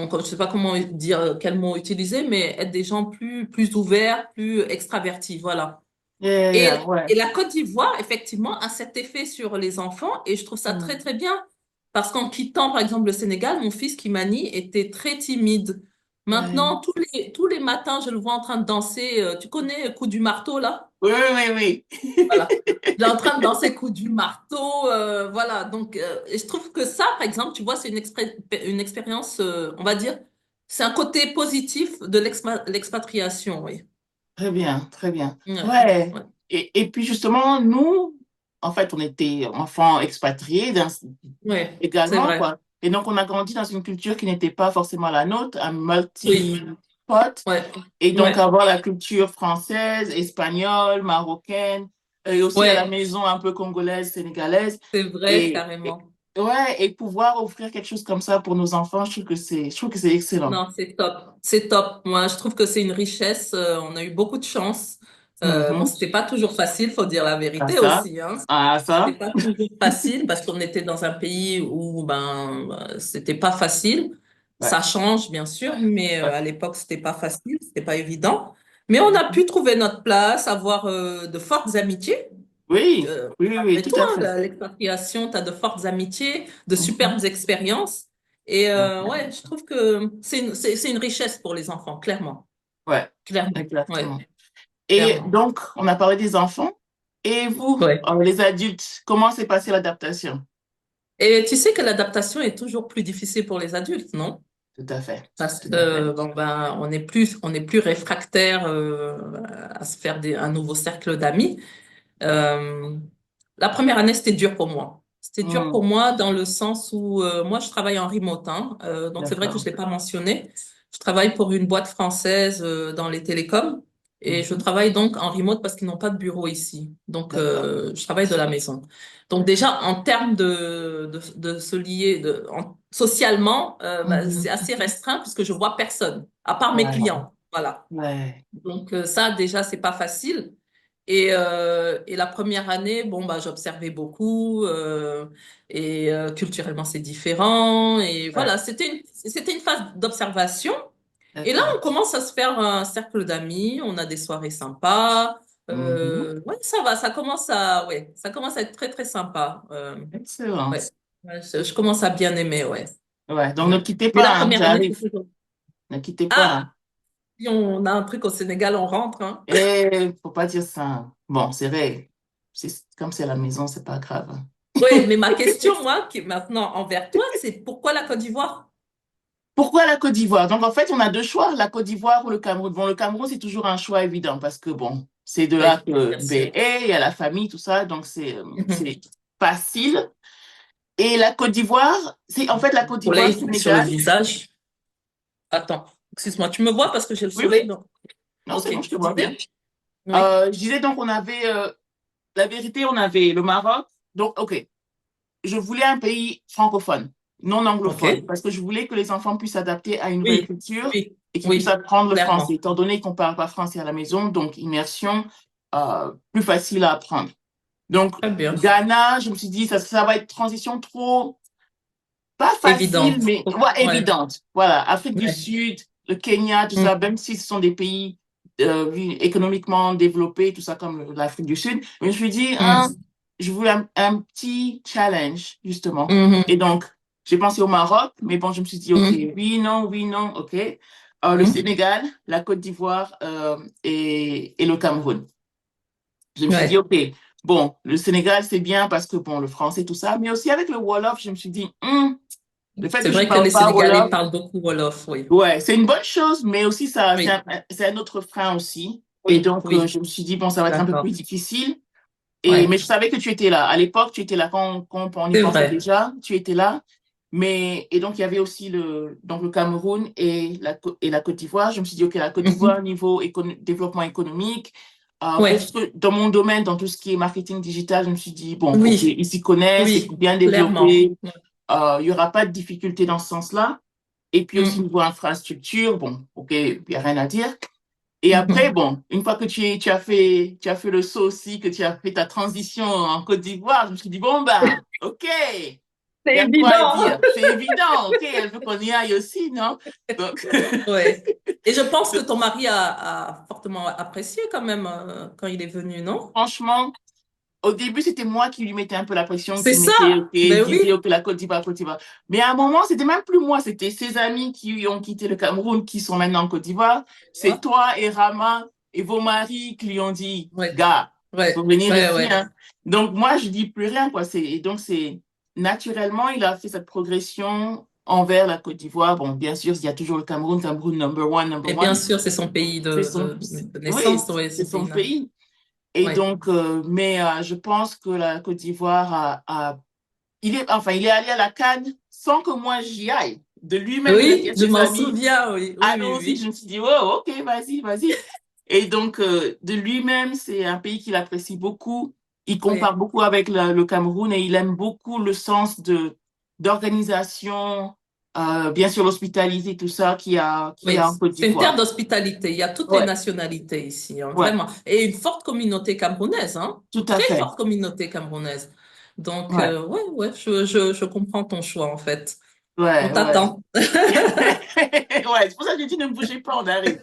comme je sais pas comment dire, quel mot utiliser, mais être des gens plus ouverts, plus extravertis, voilà. Yeah, yeah, Et ouais. la Côte d'Ivoire, effectivement, a cet effet sur les enfants et je trouve ça très, Mm. très bien. Parce qu'en quittant, par exemple, le Sénégal, mon fils Kimani était très timide. Ouais. Maintenant, tous les matins, je le vois en train de danser. Tu connais Coup du marteau, là? Oui, oui, oui. Voilà. Il est en train de danser Coup du marteau. Voilà. Donc, et je trouve que ça, par exemple, tu vois, c'est une expérience, on va dire, c'est un côté positif de l'expatriation, oui. Très bien, très bien. Ouais. Ouais. Ouais. Et puis justement, nous, en fait, on était enfants expatriés Ouais, c'est également, vrai. quoi. Et donc, on a grandi dans une culture qui n'était pas forcément la nôtre, un Oui. multi-pote. Ouais. Et donc, Ouais. avoir la culture française, espagnole, marocaine, et aussi à la Ouais. maison un peu congolaise, sénégalaise. C'est vrai, Et, et- carrément. ouais, et pouvoir offrir quelque chose comme ça pour nos enfants, je trouve que c'est excellent. Non, c'est top. C'est top. Moi, je trouve que c'est une richesse. On a eu beaucoup de chance. Bon, Mhm. c'était pas toujours facile, faut dire la Ah, vérité ça, aussi, hein. ah, C'était ça. pas toujours facile parce qu'on était dans un pays où ben c'était pas facile. Ouais, Ça change bien sûr, mais ouais. à l'époque c'était pas facile, c'était pas évident. Mais on a Mhm. pu trouver notre place, avoir de fortes amitiés. Oui, oui, oui, oui, Malgré tout tout, à hein, fait. l'expatriation, tu as de fortes amitiés, de Mhm. superbes expériences. Et Ouais, ouais, je trouve que c'est une richesse pour les enfants, clairement. ouais, Clairement. Ouais, exactement. Et clairement. donc, on a parlé des enfants. Et vous, Ouais. les adultes, comment s'est passée l'adaptation? Et tu sais que l'adaptation est toujours plus difficile pour les adultes, non? Tout à fait, Parce tout à fait. que bon, ben, on est plus réfractaire à se faire un nouveau cercle d'amis. Euh, la première année, c'était dur pour moi. C'était dur pour Hmm, moi dans le sens où moi, je travaille en remote, hein. Donc c'est vrai que je d'accord. ne l'ai pas mentionné. Je travaille pour une boîte française dans les télécoms et je Mhm, travaille donc en remote parce qu'ils n'ont pas de bureau ici. Donc d'accord. je travaille de la maison. Donc déjà, en termes de se lier socialement, bah, c'est Mhm, assez restreint puisque je vois personne, à part mes ouais, clients. Voilà. ouais, Donc ça, déjà, c'est pas facile. Et la première année, bon, bah, j'observais beaucoup et culturellement, c'est différent. Et ouais, voilà, c'était une phase d'observation. Et là, d'accord. on commence à se faire un cercle d'amis, on a des soirées sympas. Mhm, Ouais, ça va, ça commence à être très, très sympa. excellent. Ouais, ouais, je commence à bien aimer, ouais. Ouais, donc ne Ouais. quittez Mais la pas, hein, première année, c'est j'arrive. toujours... Ne quittez pas, Ah, hein. si on a un truc au Sénégal, on rentre, hein. Et faut pas dire ça. Bon, c'est vrai. Comme c'est à la maison, c'est pas grave. Oui, mais ma question, moi, qui est maintenant envers toi, c'est pourquoi la Côte d'Ivoire? Pourquoi la Côte d'Ivoire? Donc, en fait, on a deux choix, la Côte d'Ivoire ou le Cameroun. Bon, le Cameroun, c'est toujours un choix évident parce que, bon, c'est de là Oui, que bien sûr. ben, il y a la famille, tout ça, donc Mhm. c'est facile. Et la Côte d'Ivoire, c'est en fait la Côte d'Ivoire, Soleil sur le Sénégal. visage. Attends, excuse-moi, tu me vois parce que j'ai le Oui, oui, soleil, donc. non, c'est Ok, bon, je te tu vois bien. disais? Oui. Je disais donc, on avait, la vérité, on avait le Maroc. Donc, OK, je voulais un pays francophone, non anglophone, Ok. parce que je voulais que les enfants puissent s'adapter à une nouvelle Oui, culture oui, et qu'ils puissent oui, apprendre le français, clairement. étant donné qu'on ne parle pas français à la maison, donc immersion plus facile à apprendre. Donc, Très bien. Ghana, je me suis dit, ça va être transition trop. pas facile, Évidente. mais ouais, Ouais, évidente. Voilà, Afrique du ouais. Sud, le Kenya, tout ça, Mm, même si ce sont des pays oui, économiquement développés, tout ça comme l'Afrique du Sud, mais je me suis dit, hein, mm, je voulais un petit challenge, justement. Et mhm, donc, j'ai pensé au Maroc, mais bon, je me suis dit, OK, mm, oui, non, OK. Le mm. Sénégal, la Côte d'Ivoire et le Cameroun. Je me suis dit, Ouais. OK, bon, le Sénégal, c'est bien parce que, bon, le français, tout ça, mais aussi avec le Wolof, je me suis dit, le fait C'est que je vrai que parle les pas Sénégalais Wolof, parlent beaucoup Wolof, oui. ouais, c'est une bonne chose, mais aussi, ça, Oui, c'est un autre frein aussi. Et oui, donc, oui, je me suis dit, bon, ça va être un peu plus d'accord. difficile. Mais Ouais, je savais que tu étais là. À l'époque, tu étais là quand on y c'est pensait vrai. déjà, tu étais là. Et donc, il y avait aussi donc le Cameroun et et la Côte d'Ivoire. Je me suis dit, OK, la Côte d'Ivoire, Mhm. niveau développement économique, Ouais, dans mon domaine, dans tout ce qui est marketing digital, je me suis dit, bon, OK, oui, ils s'y connaissent, c'est oui, bien clairement. développé. Il n'y aura pas de difficulté dans ce sens-là. Et puis aussi, Mm, niveau infrastructure, bon, OK, il n'y a rien à dire. Et après, mhm. bon, une fois que tu as fait le saut aussi, que tu as fait ta transition en Côte d'Ivoire, je me suis dit, bon, bah, OK, il y C'est a quoi à évident. dire. C'est évident, OK, elle veut qu'on y aille aussi, non? Donc, Ouais. Et je pense que ton mari a fortement apprécié quand même quand il est venu, non? franchement, au début, c'était moi qui lui mettais un peu la pression, C'est qui mettais, ça. OK, Ben disait, oui. OK, la Côte d'Ivoire, Côte d'Ivoire. Mais à un moment, c'était même plus moi, c'était ses amis qui ont quitté le Cameroun, qui sont maintenant en Côte d'Ivoire. C'est Ouais, toi et Rama et vos maris qui lui ont dit, ouais, gars, il faut ouais, venir ouais, ici, ouais. hein. Donc, moi, je dis plus rien, quoi. Et donc, naturellement, il a fait cette progression envers la Côte d'Ivoire. Bon, bien sûr, il y a toujours le Cameroun, Cameroun number one, number Et bien one. sûr, c'est son pays C'est son, de oui, naissance, ouais, c'est son son pays natal. pays. Et Ouais. donc, je pense que la Côte d'Ivoire il est allé à la CAN sans que moi j'y aille. De lui-même, il a dit Oui, à je ses m'en amis, souviens, oui, oui, oui, allons-y. Je oui. me suis dit, oh, ok, vas-y, vas-y. Et donc, de lui-même, c'est un pays qu'il apprécie beaucoup. Il compare Ouais. beaucoup avec le Cameroun et il aime beaucoup le sens d'organisation, bien sûr l'hospitalité, tout ça qu'il y Oui, a en Côte c'est une terre d'Ivoire. d'hospitalité. Il y a toutes les Ouais, nationalités ici, hein, ouais, vraiment. Et une forte communauté camerounaise, hein. tout à Très fait. forte communauté camerounaise. Donc, Ouais, ouais, ouais, je comprends ton choix, en fait. On ouais, ouais. t'attend. Ouais, c'est pour ça que j'ai dit ne bougez pas, on arrive.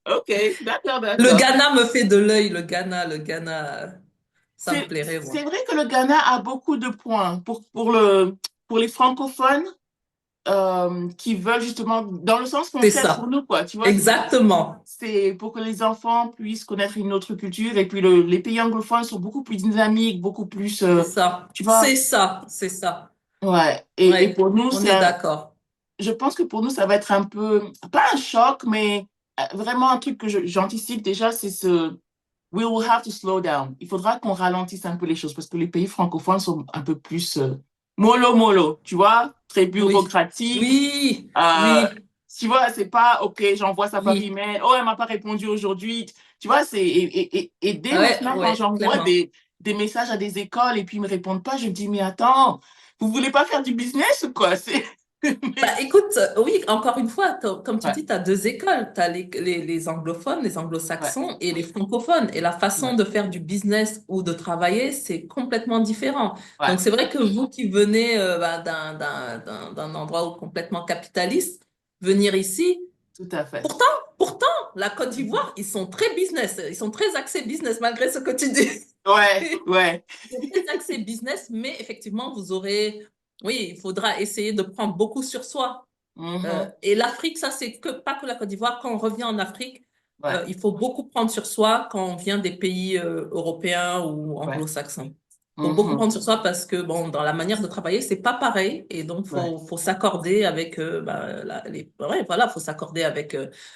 Ok, d'accord, Le d'accord. Ghana me fait de l'œil, le Ghana, ça me plairait, moi. C'est vrai que le Ghana a beaucoup de points pour les francophones qui veulent justement, dans le sens C'est contraire pour ça. nous, quoi. Tu vois, Exactement. c'est pour que les enfants puissent connaître une autre culture. Et puis les pays anglophones sont beaucoup plus dynamiques, beaucoup plus, C'est ça. tu vois, C'est ça. C'est ça. ouais. Et Ouais, pour nous, on est d'accord. je pense que pour nous, ça va être un peu, pas un choc, mais vraiment un truc que j'anticipe déjà, c'est we will have to slow down. Il faudra qu'on ralentisse un peu les choses parce que les pays francophones sont un peu plus mollo, tu vois, très Oui. bureaucratique. Oui. Euh, Oui. Tu vois, c'est pas OK, j'envoie ça par Oui. email. Oh, elle m'a pas répondu aujourd'hui. Tu vois, et dès Ouais, maintenant, quand ouais, j'envoie clairement. des messages à des écoles et puis ils me répondent pas, je me dis, mais attends, vous voulez pas faire du business ou quoi? Bah, Mais- écoute, oui, encore une fois, comme tu Ouais, dis, tu as deux écoles. Tu as les anglophones, les ouais, anglo-saxons et les francophones. Et la façon ouais, de faire du business ou de travailler, c'est complètement différent. ouais, Donc, c'est vrai que vous qui venez bah, d'un endroit complètement capitaliste, venir ici, tout à fait. pourtant, pourtant, la Côte d'Ivoire, ils sont très business. Ils sont très axés business, malgré ce que tu dis. Ouais, ouais. C'est très axé business, mais effectivement, vous aurez, oui, il faudra essayer de prendre beaucoup sur soi. Mhm. Et l'Afrique, ça, c'est que, pas que la Côte d'Ivoire. Quand on revient en Afrique, Ouais, il faut beaucoup prendre sur soi quand on vient des pays européens ou ouais. anglo-saxons. Il faut beaucoup Mhm. prendre sur soi parce que, bon, dans la manière de travailler, c'est pas pareil. Et donc, Ouais. faut s'accorder avec, bah, ouais, voilà, faut s'accorder avec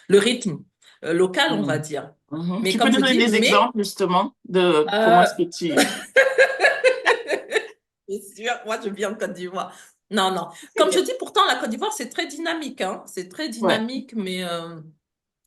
le rythme local, on va Mhm. dire. Mhm. Mais Tu peux comme je donner dis, des exemples justement de comment euh, est-ce que tu... c'est sûr, moi je viens en Côte d'Ivoire. Non, non. Comme je dis, pourtant, la Côte d'Ivoire, c'est très dynamique, hein. C'est très Ouais, dynamique, mais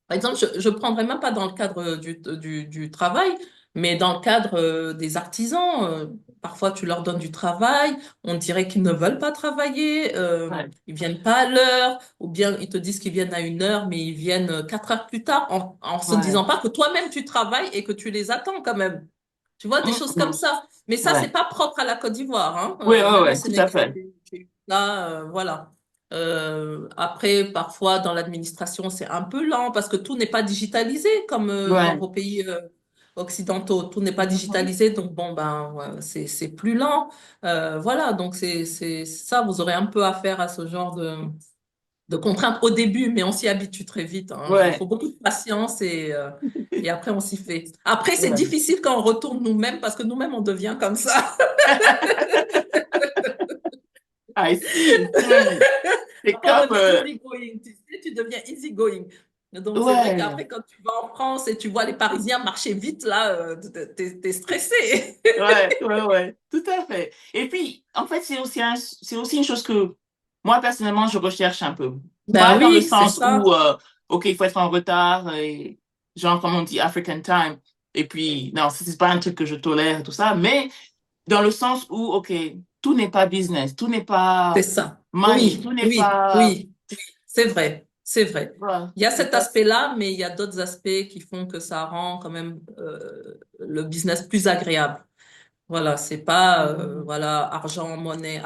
par exemple, je ne prendrais même pas dans le cadre du travail, mais dans le cadre des artisans. Parfois, tu leur donnes du travail, on dirait qu'ils ne veulent pas travailler, ouais. ils viennent pas à l'heure, ou bien ils te disent qu'ils viennent à 1 heure, mais ils viennent 4 heures plus tard, en se Ouais. disant pas que toi-même tu travailles et que tu les attends quand même. Tu vois, des choses comme Mhm. ça. Mais ça, c'est Ouais. pas propre à la Côte d'Ivoire, hein. Oui, ouais, Même au ouais, tout à Sénégal, fait. j'ai eu Là, voilà. Après, parfois, dans l'administration, c'est un peu lent parce que tout n'est pas digitalisé comme dans Ouais. vos pays occidentaux. Tout n'est pas Mhm. digitalisé, donc bon, ben, ouais, c'est plus lent. Voilà, donc c'est ça, vous aurez un peu affaire à ce genre de contraintes au début, mais on s'y habitue très vite, hein. Ouais. Faut beaucoup de patience et après, on s'y fait. Après, c'est Ouais. difficile quand on retourne nous-mêmes parce que nous-mêmes, on devient comme ça. I see. C'est Après, on comme, devient easy going, tu sais, tu deviens easy going. Donc, c'est vrai ouais. qu'après, quand tu vas en France et tu vois les Parisiens marcher vite, là, t'es stressé. Ouais, ouais, ouais, tout à fait. Et puis, en fait, c'est aussi une chose que moi, personnellement, je recherche un peu. Ben Pas dans le oui, c'est sens où, ça. OK, il faut être en retard, et, genre, comme on dit, African time. Et puis, non, c'est pas un truc que je tolère et tout ça, mais dans le sens où, OK, tout n'est pas business, tout n'est C'est pas ça. money, tout Oui, n'est oui, pas, oui, oui. C'est vrai, c'est vrai. voilà, Il y a c'est cet pas, aspect-là, mais il y a d'autres aspects qui font que ça rend quand même le business plus agréable. Voilà, c'est pas voilà argent, monnaie,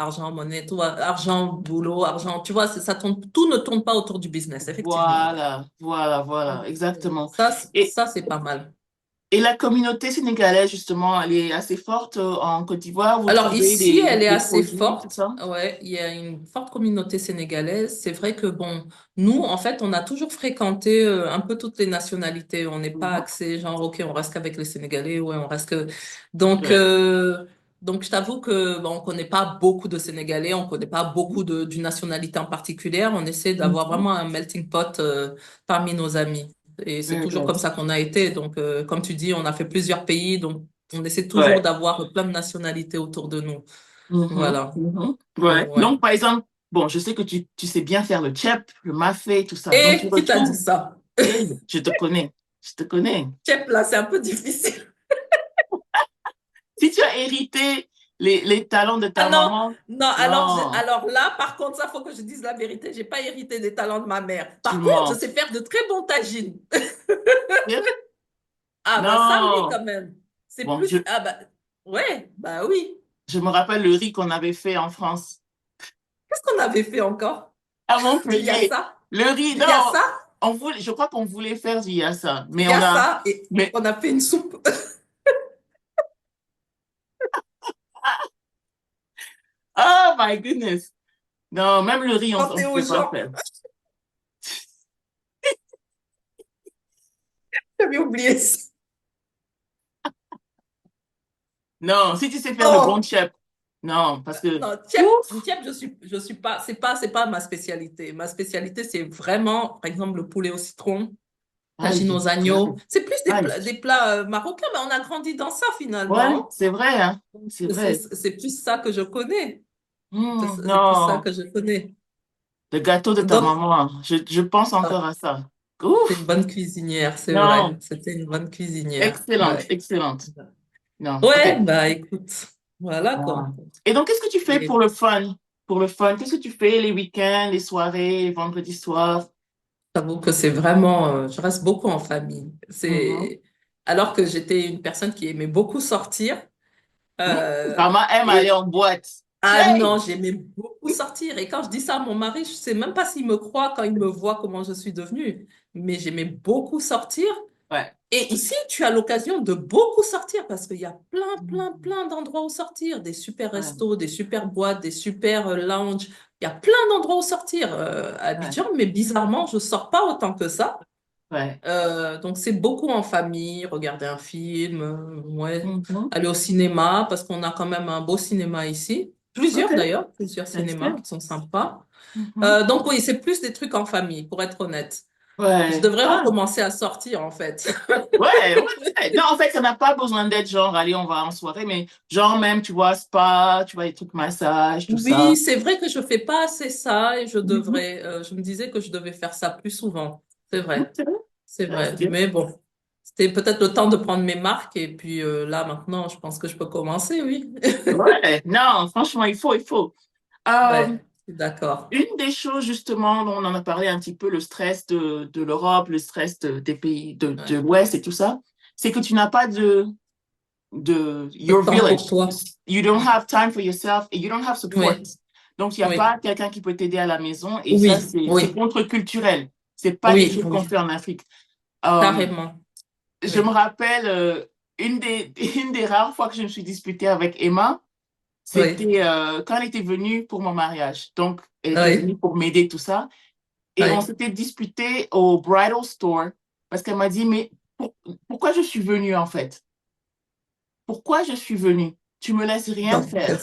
tout, argent, boulot, argent. Tu vois, ça tourne, tout ne tourne pas autour du business, effectivement. voilà, voilà, voilà, exactement. Et, Ça, c'est pas mal. Et la communauté sénégalaise, justement, elle est assez forte en Côte d'Ivoire. Vous Alors trouvez ici, elle est des assez produits, tout forte. ça? Ouais, il y a une forte communauté sénégalaise. C'est vrai que bon, nous, en fait, on a toujours fréquenté un peu toutes les nationalités. On n'est pas Mhm. axé genre, ok, on reste qu'avec les Sénégalais, ouais, on reste que. Donc, Ouais. donc, je t'avoue que bon, on connaît pas beaucoup de Sénégalais, on connaît pas beaucoup d'une nationalité en particulier. On essaie d'avoir Mhm. vraiment un melting pot parmi nos amis. Et c'est Ouais, toujours comme ça qu'on a été. Donc, comme tu dis, on a fait plusieurs pays, donc on essaie toujours ouais. d'avoir plein de nationalités autour de nous. Mhm. Voilà. Mhm. Ouais. Ouais. Donc, par exemple, bon, je sais que tu sais bien faire le tchèp, le mafé, tout ça. Donc, tu Et qui t'a dit retrouves. ça? Et je te connais. Je te connais. Chef, là, c'est un peu difficile. Si tu as hérité les talents de Ah ta non, maman, non, non, alors là, par contre, ça, faut que je dise la vérité. J'ai pas hérité des talents de ma mère. tu Par contre, je mens. sais faire de très bons tagines. Sérieux? Ah bah ça, oui, Non. quand même. C'est Bon, plus. Ah bah ouais, bah oui. je me rappelle le riz qu'on avait fait en France. Qu'est-ce qu'on avait fait encore? À Du Montpellier. yassa? Le riz, Du non, yassa? je crois qu'on voulait faire du yassa, Du mais yassa et mais, on a fait une soupe. oh my goodness. Non, même le riz, on Santé ne aux pouvait pas gens. faire. J'avais oublié ça. Non, si tu sais faire le bon Oh! chef, non, parce que, Non, ouf, je suis pas, c'est pas ma spécialité. Ma spécialité, c'est vraiment, par exemple, le poulet au citron, tagine aïe, aux agneaux. C'est plus aïe. des plats marocains, mais on a grandi dans ça Ouais, finalement. c'est vrai, hein, c'est vrai. C'est plus ça que je connais. C'est plus ça Non, que je connais. le gâteau de ta Donc, maman, je pense ah, encore à ça. c'est une Ouf, bonne cuisinière, c'est vrai. non, C'était une bonne cuisinière. excellente, Ouais. excellente. Non, ok. Ouais, bah écoute, voilà Ah. quoi. Et donc, qu'est-ce que tu fais Et pour le fun? Pour le fun, qu'est-ce que tu fais les week-ends, les soirées, les vendredis soirs? j'avoue que c'est vraiment, je reste beaucoup en famille. Mhm. Alors que j'étais une personne qui aimait beaucoup sortir. Hmm? euh, Maman aime aller et en boîte. ah Hey! non, j'aimais beaucoup sortir. Et quand je dis ça à mon mari, je sais même pas s'il me croit quand il me voit comment je suis devenue. Mais j'aimais beaucoup sortir. Ouais. Et ici, tu as l'occasion de beaucoup sortir parce qu'il y a Mhm. plein d'endroits où sortir. Des super Ouais, restos, des super boîtes, des super lounges. Il y a plein d'endroits où sortir à ouais, Abidjan, mais bizarrement, je sors pas autant que ça. ouais. Donc, c'est beaucoup en famille, regarder un film, ouais, Mhm. aller au cinéma, parce qu'on a quand même un beau cinéma ici. OK, Plusieurs d'ailleurs, plusieurs that's cinémas good. qui sont sympas. Mhm. Donc, oui, c'est plus des trucs en famille, pour être honnête. Je Ouais. devrais Ah, recommencer à sortir, en fait. ouais, ouais. Non, en fait, ça n'a pas besoin d'être genre, allez, on va en soirée, mais genre même, tu vois, spa, tu vois, les trucs massage, tout Oui, ça. c'est vrai que je fais pas assez ça et je Mhm. devrais. Je me disais que je devais faire ça plus souvent. C'est Mhm, vrai, c'est vrai. c'est That's vrai. good. Mais bon, c'était peut-être le temps de prendre mes marques et puis là, maintenant, je pense que je peux commencer, oui. Ouais, non, franchement, il faut. Euh, Ouais, je suis d'accord. une des choses, justement, dont on en a parlé un petit peu, le stress de l'Europe, le stress des pays de Ouais. l'Ouest et tout ça, c'est que tu n'as pas de Le your temps pour village. toi. You don't have time for yourself and you don't have support. Oui, Donc, il n'y a Oui, pas quelqu'un qui peut t'aider à la maison. Et ça, oui, c'est oui, contre-culturel. C'est pas des oui, choses qu'on oui, fait en Afrique. Euh, carrément. je me Oui, rappelle, une des rares fois que je me suis disputée avec Emma, oui, c'était quand elle était venue pour mon mariage. Donc, elle était oui, venue pour m'aider, tout ça. Et on oui. s'était disputé au bridal store parce qu'elle m'a dit, mais pourquoi je suis venue en fait? Pourquoi je suis venue? Tu me laisses rien Donc, faire.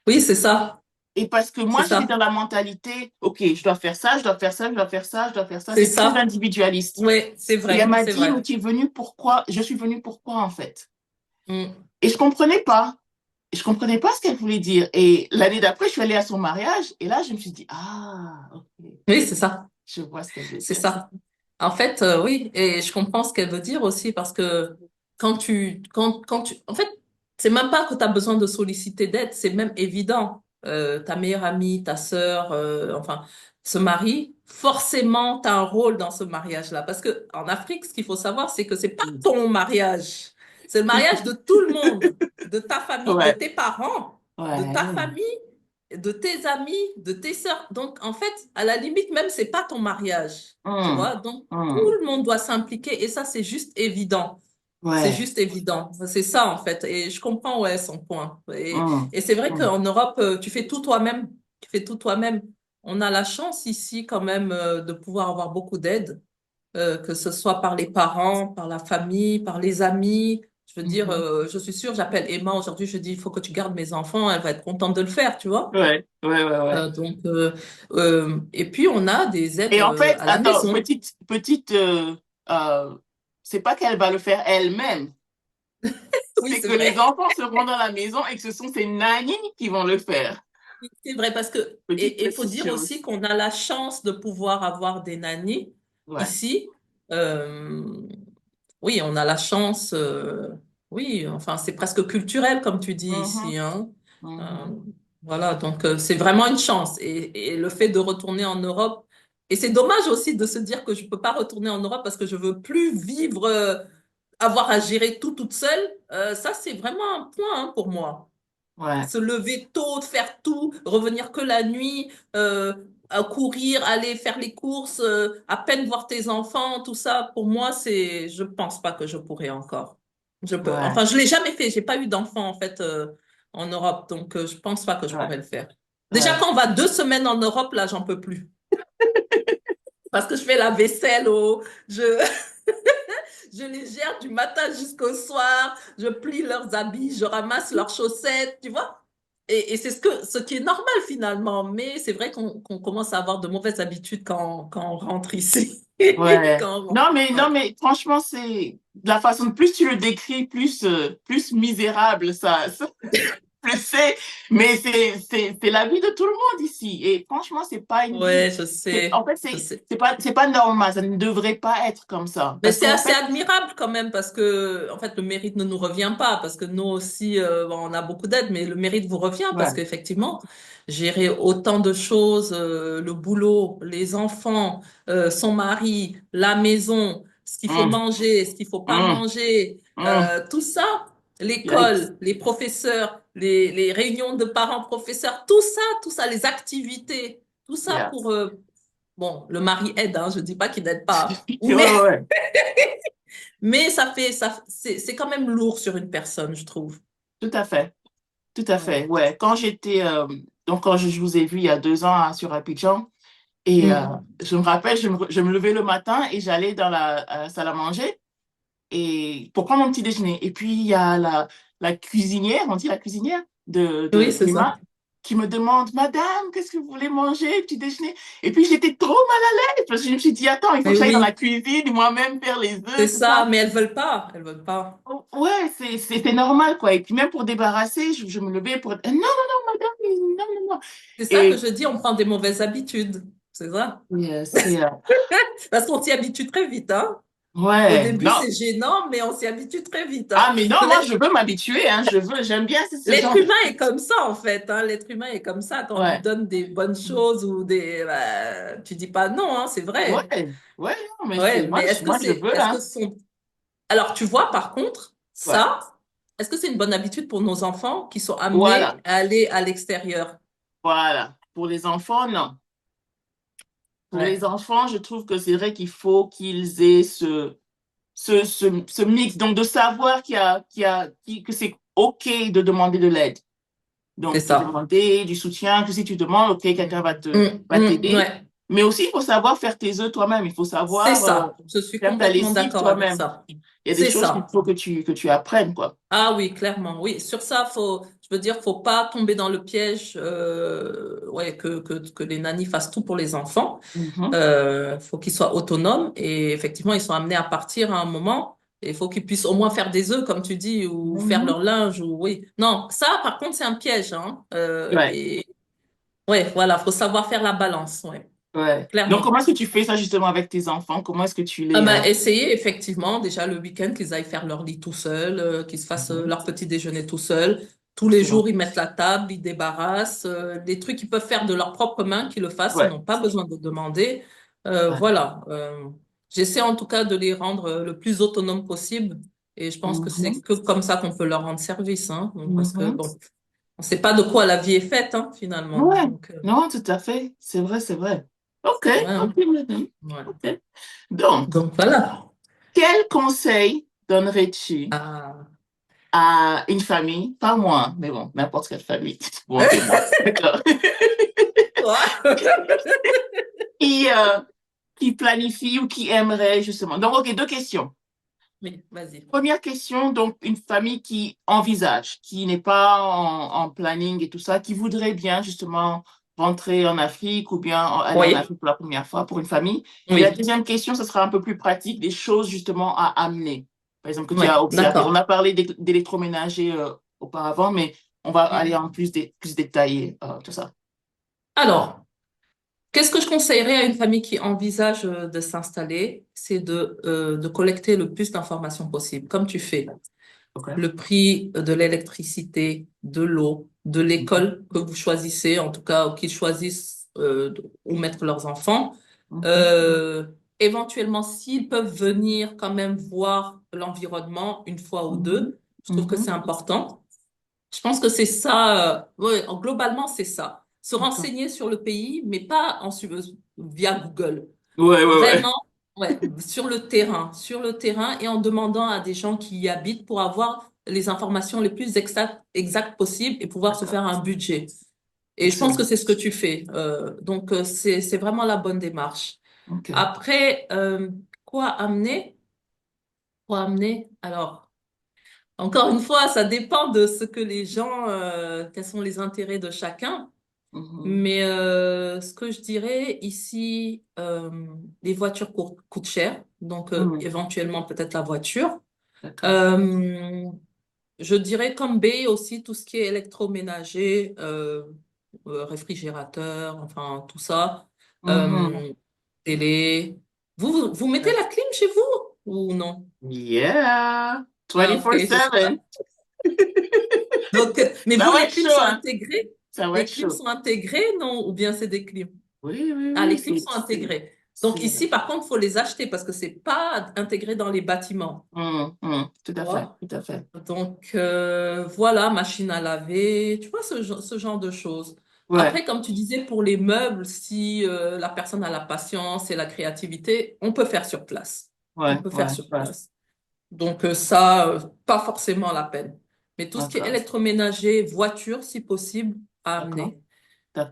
oui, c'est ça, Et parce que c'est moi, j'étais dans ça, la mentalité, OK, je dois faire ça, je dois faire ça, je dois faire ça, je dois faire ça. c'est C'est très ça. individualiste. Oui, c'est Et elle vrai, m'a c'est dit, mais vrai. tu es venue pourquoi? Je suis venue pourquoi en fait? Mm. Et je comprenais pas. Je comprenais pas ce qu'elle voulait dire. Et l'année d'après, je suis allée à son mariage et là, je me suis dit, ah, OK, Oui, c'est ça. je vois ce qu'elle veut C'est dire. ça. En fait, oui, et je comprends ce qu'elle veut dire aussi parce que quand tu, en fait, c'est même pas que tu as besoin de solliciter d'aide, c'est même évident. Ta meilleure amie, ta sœur, enfin, se marie, forcément, tu as un rôle dans ce mariage-là. Parce que en Afrique, ce qu'il faut savoir, c'est que c'est pas ton mariage, c'est le mariage de tout le monde, de ta famille, de Ouais, tes parents, de ta ouais. famille, de tes amis, de tes sœurs. Donc, en fait, à la limite, même, c'est pas ton mariage. Tu vois? Hum, Donc, tout hum, le monde doit s'impliquer et ça, c'est juste évident. C'est ouais. juste évident. C'est ça, en fait. Et je comprends, ouais, son point. Hum, Et c'est vrai hum. qu'en Europe, tu fais tout toi-même. Tu fais tout toi-même. On a la chance ici, quand même, de pouvoir avoir beaucoup d'aide, que ce soit par les parents, par la famille, par les amis. Je veux dire, Mhm. je suis sûre, j'appelle Emma aujourd'hui, je dis, il faut que tu gardes mes enfants. Elle va être contente de le faire, tu vois? Ouais, ouais, ouais, ouais. Donc, et puis on a des aides Et en fait, à la attends, maison. euh, c'est pas qu'elle va le faire elle-même, Oui, c'est c'est que les vrai. enfants seront dans la maison et que ce sont ces nannies qui vont le faire. Oui, c'est vrai parce que, Petite et il faut petite dire aussi chose. qu'on a la chance de pouvoir avoir des nannies Ouais. ici. Euh, oui, on a la chance. Oui, enfin, c'est presque culturel, comme tu dis Mhm, ici, hein. Euh, mhm. voilà, donc c'est vraiment une chance. Et le fait de retourner en Europe, et c'est dommage aussi de se dire que je peux pas retourner en Europe parce que je veux plus vivre, avoir à gérer tout toute seule. Ça, c'est vraiment un point, hein, pour moi. Ouais, Se lever tôt, faire tout, revenir que la nuit, à courir, aller faire les courses, à peine voir tes enfants, tout ça, pour moi, je pense pas que je pourrais encore. ouais, Enfin, je l'ai jamais fait. J'ai pas eu d'enfant, en fait, en Europe. Donc, je pense pas que je ouais, pourrais le faire. Déjà, ouais. quand on va 2 semaines en Europe, là, j'en peux plus. Parce que je fais la vaisselle, je, je les gère du matin jusqu'au soir, je plie leurs habits, je ramasse leurs chaussettes, tu vois? Et c'est ce qui est normal finalement, mais c'est vrai qu'on commence à avoir de mauvaises habitudes quand on rentre ici. Ouais. Quand on rentre. Non, Ouais. mais franchement, c'est la façon, plus tu le décris, plus misérable ça je sais, mais c'est la vie de tout le monde ici. Et franchement, c'est pas une vie. Ouais, je En sais, fait, je sais. c'est pas normal. Ça ne devrait pas être comme ça. Mais Parce c'est qu'en assez fait, admirable quand même parce que, en fait, le mérite ne nous revient pas parce que nous aussi, bon, on a beaucoup d'aide, mais le mérite vous revient parce ouais. qu'effectivement, gérer autant de choses, le boulot, les enfants, son mari, la maison, ce qu'il faut Hum, manger, ce qu'il faut pas hum, manger, hum. tout ça, Yikes. l'école, les professeurs, les réunions de parents-professeurs, tout ça, les activités, tout ça Yeah. pour, bon, le mari aide, hein, je dis pas qu'il n'aide pas, Ouais, mais ouais. mais c'est quand même lourd sur une personne, je trouve. Tout à fait. Tout à Ouais. fait. Ouais. Donc quand je vous ai vu il y a 2 ans hein, sur Abidjan, et Mm. je me rappelle, je me levais le matin et j'allais dans la salle à manger. Et pour prendre mon petit déjeuner. Et puis, il y a la cuisinière, on dit la cuisinière Oui, de c'est ça. Emma, qui me demande, Madame, qu'est-ce que vous voulez manger, petit déjeuner? Et puis, j'étais trop mal à l'aise parce que je me suis dit, attends, il faut que Mais j'aille dans la oui, cuisine, moi-même faire les c'est œufs, tout ça. ça. Mais elles veulent pas. Elles veulent pas. Oh, ouais, c'était normal, quoi. Et puis, même pour débarrasser, je me levais pour, non, non, non, madame, non, non, non. C'est ça que Et je dis, on prend des mauvaises habitudes. C'est ça. c'est, Parce qu'on s'y habitue très vite, hein. Au ouais, début, non. c'est gênant, mais on s'y habitue très vite, hein. Ah, mais non, moi, je veux m'habituer, hein, j'aime bien ce L'être genre de humain est choses. comme ça, en fait, hein. L'être humain est comme ça. Quand on lui Ouais. donne des bonnes choses ou tu dis pas non, hein, c'est vrai. Ouais, ouais, non, mais Ouais, mais moi, je veux, est-ce que hein. son Alors, tu vois, par contre, Ouais. ça, est-ce que c'est une bonne habitude pour nos enfants qui sont amenés Voilà, à aller à l'extérieur? Voilà. Pour les enfants, non. Pour les Ouais, enfants, je trouve que c'est vrai qu'il faut qu'ils aient ce mix. Donc, de savoir que c'est OK de demander de l'aide. c'est Donc, de ça. demander du soutien, que si tu demandes, OK, quelqu'un va t'aider. Ouais, Mais aussi, il faut savoir faire tes œufs toi-même. Il faut c'est savoir ça. Je suis faire ta complètement lessive d'accord avec toi-même. ça. Il y a des C'est choses qu'il ça. faut que tu apprennes, quoi. Ah oui, clairement, oui. Sur ça, je veux dire, faut pas tomber dans le piège, ouais, que les nannies fassent tout pour les enfants. Mhm. Faut qu'ils soient autonomes et effectivement, ils sont amenés à partir à un moment. Et il faut qu'ils puissent au moins faire des œufs, comme tu dis, ou faire Mhm. leur linge, ou oui. Non, ça, par contre, c'est un piège, hein. Ouais, Et ouais, voilà, faut savoir faire la balance, ouais, ouais. Donc, clairement. comment est-ce que tu fais ça justement avec tes enfants? Comment est-ce que tu Ah les... bah, essayer effectivement déjà le week-end qu'ils aillent faire leur lit tout seuls, qu'ils se fassent Mhm. leur petit déjeuner tout seuls. Tous les Excellent. jours, ils mettent la table, ils débarrassent. Des trucs qu'ils peuvent faire de leurs propres mains, qu'ils le fassent, ils Ouais. n'ont pas besoin de demander. Ouais. Voilà. J'essaie en tout cas de les rendre le plus autonomes possible. Et je pense que c'est Mhm. que comme ça qu'on peut leur rendre service, hein. Donc, parce que Mhm. bon, on ne sait pas de quoi la vie est faite, hein, finalement. Ouais. Donc, Non, tout à fait. C'est vrai, c'est vrai. OK, ouais, OK, hein. madame. Ouais. OK. Donc, Donc voilà. quel conseil donnerais-tu Ah. à une famille, pas moi, mais bon, n'importe quelle famille, bon, un peu moi, d'accord, qui, euh, qui planifie ou qui aimerait justement. Donc, OK, deux questions. Oui, vas-y. Première question, donc une famille qui envisage, qui n'est pas en planning et tout ça, qui voudrait bien justement rentrer en Afrique ou bien aller en Oui, Afrique pour la première fois pour une famille. Et la oui, deuxième question, ce sera un peu plus pratique, des choses justement à amener. Par exemple, que tu oui, as observé. On d'accord. a parlé d'électroménager auparavant, mais on va aller en plus détaillé, tout ça. Alors, qu'est-ce que je conseillerais à une famille qui envisage de s'installer? C'est de collecter le plus d'informations possible, comme tu fais. OK? Le prix de l'électricité, de l'eau, de Mhm. l'école que vous choisissez, en tout cas, qu'ils choisissent où mettre leurs enfants. Mhm. Euh, Éventuellement, s'ils peuvent venir quand même voir l'environnement une fois ou Mhm. deux, je trouve que c'est Mhm. important. Je pense que c'est ça, ouais, globalement, c'est ça. Se D'accord. renseigner sur le pays, mais pas via Google. Ouais, ouais, ouais. Vraiment, ouais, sur le terrain et en demandant à des gens qui y habitent pour avoir les informations les plus exactes possibles et pouvoir se D'accord. faire un budget. Et je pense que Excellent. c'est ce que tu fais. Donc, c'est vraiment la bonne démarche. OK. Après, quoi amener? Quoi amener? Alors, encore une fois, ça dépend de ce que les gens, quels sont les intérêts de chacun. Mhm. Mais ce que je dirais ici, les voitures coûtent cher, donc Mhm. éventuellement peut-être la voiture. D'accord. Euh, je dirais comme B aussi tout ce qui est électroménager, réfrigérateur, enfin tout ça, Mhm. euh, télé. Vous mettez la clim chez vous ou non? Yeah. Ah, ok, c'est ça. 24/7. Donc, mais Ça vous, va les être clims chaud, sont hein? intégrés? Ça va Les être clims chaud. sont intégrés, non? Ou bien c'est des clims? Oui, oui, Ah, oui. les clims sont intégrés. Donc C'est- ici, par contre, il faut les acheter parce que c'est pas intégré dans les bâtiments. Tout Tu à fait, vois? tout à fait. Donc voilà, machine à laver, tu vois, ce genre de choses. Ouais, Après, comme tu disais, pour les meubles, si la personne a la patience et la créativité, on peut faire sur place. On ouais, peut faire ouais, sur ouais. place. Donc ça, pas forcément la peine. Mais tout ce qui est D'accord, électroménager, voiture, si possible, à d'accord, amener.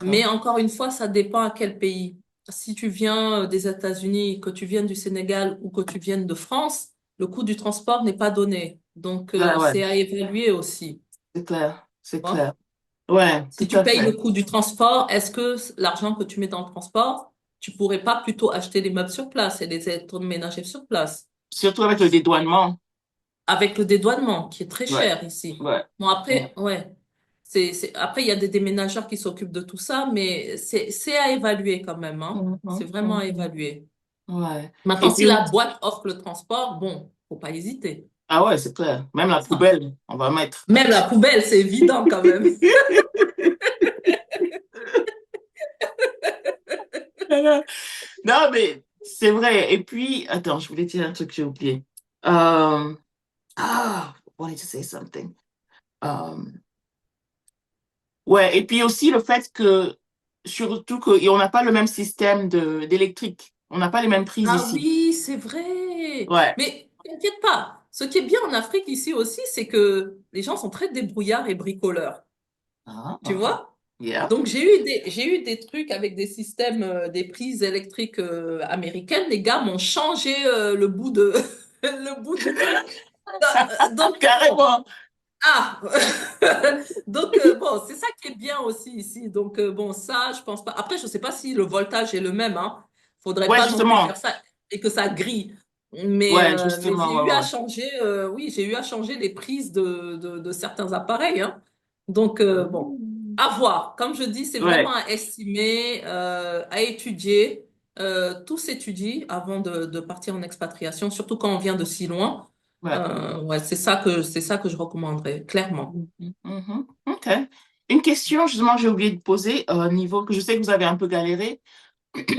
Mais d'accord. encore une fois, ça dépend à quel pays. Si tu viens des États-Unis, que tu viennes du Sénégal ou que tu viennes de France, le coût du transport n'est pas donné. Donc, Ouais, ouais, c'est à évaluer aussi. c'est clair, c'est Tu vois. clair. Ouais, Si tout tu à payes le fait. coût du transport, est-ce que l'argent que tu mets dans le transport, tu pourrais pas plutôt acheter les meubles sur place et les électroménagers sur place? Surtout avec le dédouanement. Avec le dédouanement, qui est très Ouais, cher ici. ouais, Bon, ouais. après, ouais. Après, il y a des déménageurs qui s'occupent de tout ça, mais c'est à évaluer quand même, hein. Mhm, C'est vraiment à mhm. évaluer. Ouais. Maintenant, Et si puis, la boîte offre le transport, bon, faut pas hésiter. ah ouais, c'est clair. Même la C'est ça. poubelle, on va mettre. Même la poubelle, c'est évident quand même. Non, mais c'est vrai. Et puis, attends, je voulais dire un truc que j'ai oublié. Euh, I wanted to say something. Um, Ouais, et puis aussi le fait que, surtout qu'on n'a pas le même système d'électrique. On n'a pas les mêmes prises Ah ici. oui, c'est vrai. Ouais. Mais t'inquiète pas. Ce qui est bien en Afrique ici aussi, c'est que les gens sont très débrouillards et bricoleurs. Ah, Tu ah. vois? Yeah. Donc j'ai eu des trucs avec des systèmes, des prises électriques américaines. Les gars m'ont changé le bout de le bout du truc. Donc bon, Carrément. ah donc bon, c'est ça qui est bien aussi ici. Donc bon, ça, je pense pas. Après, je sais pas si le voltage est le même. Hein. Faudrait Ouais, pas non plus justement. faire ça et que ça grille. Ouais, Mais justement. j'ai Ouais, eu ouais, à ouais. changer. Oui, j'ai eu à changer les prises de certains appareils. Hein. Donc bon. Mm. À voir. Comme je dis, c'est vraiment Ouais, à estimer, à étudier. Tout s'étudie avant de partir en expatriation, surtout quand on vient de si loin. ouais. Ouais, c'est ça que je recommanderais, clairement. Mhm, mhm. OK. Une question, justement, j'ai oublié de poser, au niveau, que je sais que vous avez un peu galéré,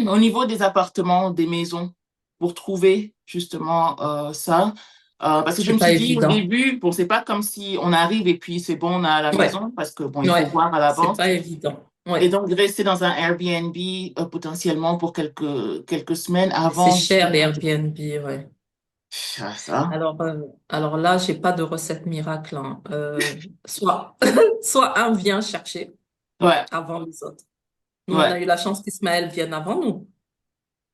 au niveau des appartements, des maisons, pour trouver justement ça. Parce que je C'est me pas suis dit au évident. début, bon, c'est pas comme si on arrive et puis c'est bon, on a la Ouais, maison, parce que bon, il faut ouais, voir à c'est l'avance. pas évident. Et Ouais, donc, rester dans un Airbnb potentiellement pour quelques semaines c'est avant cher les justement Airbnb, ouais. ça. Alors là, j'ai pas de recette miracle. Hein. Soit, soit un vient chercher Ouais, avant les autres. Nous, on ouais, a eu la chance qu'Ismaël vienne avant nous.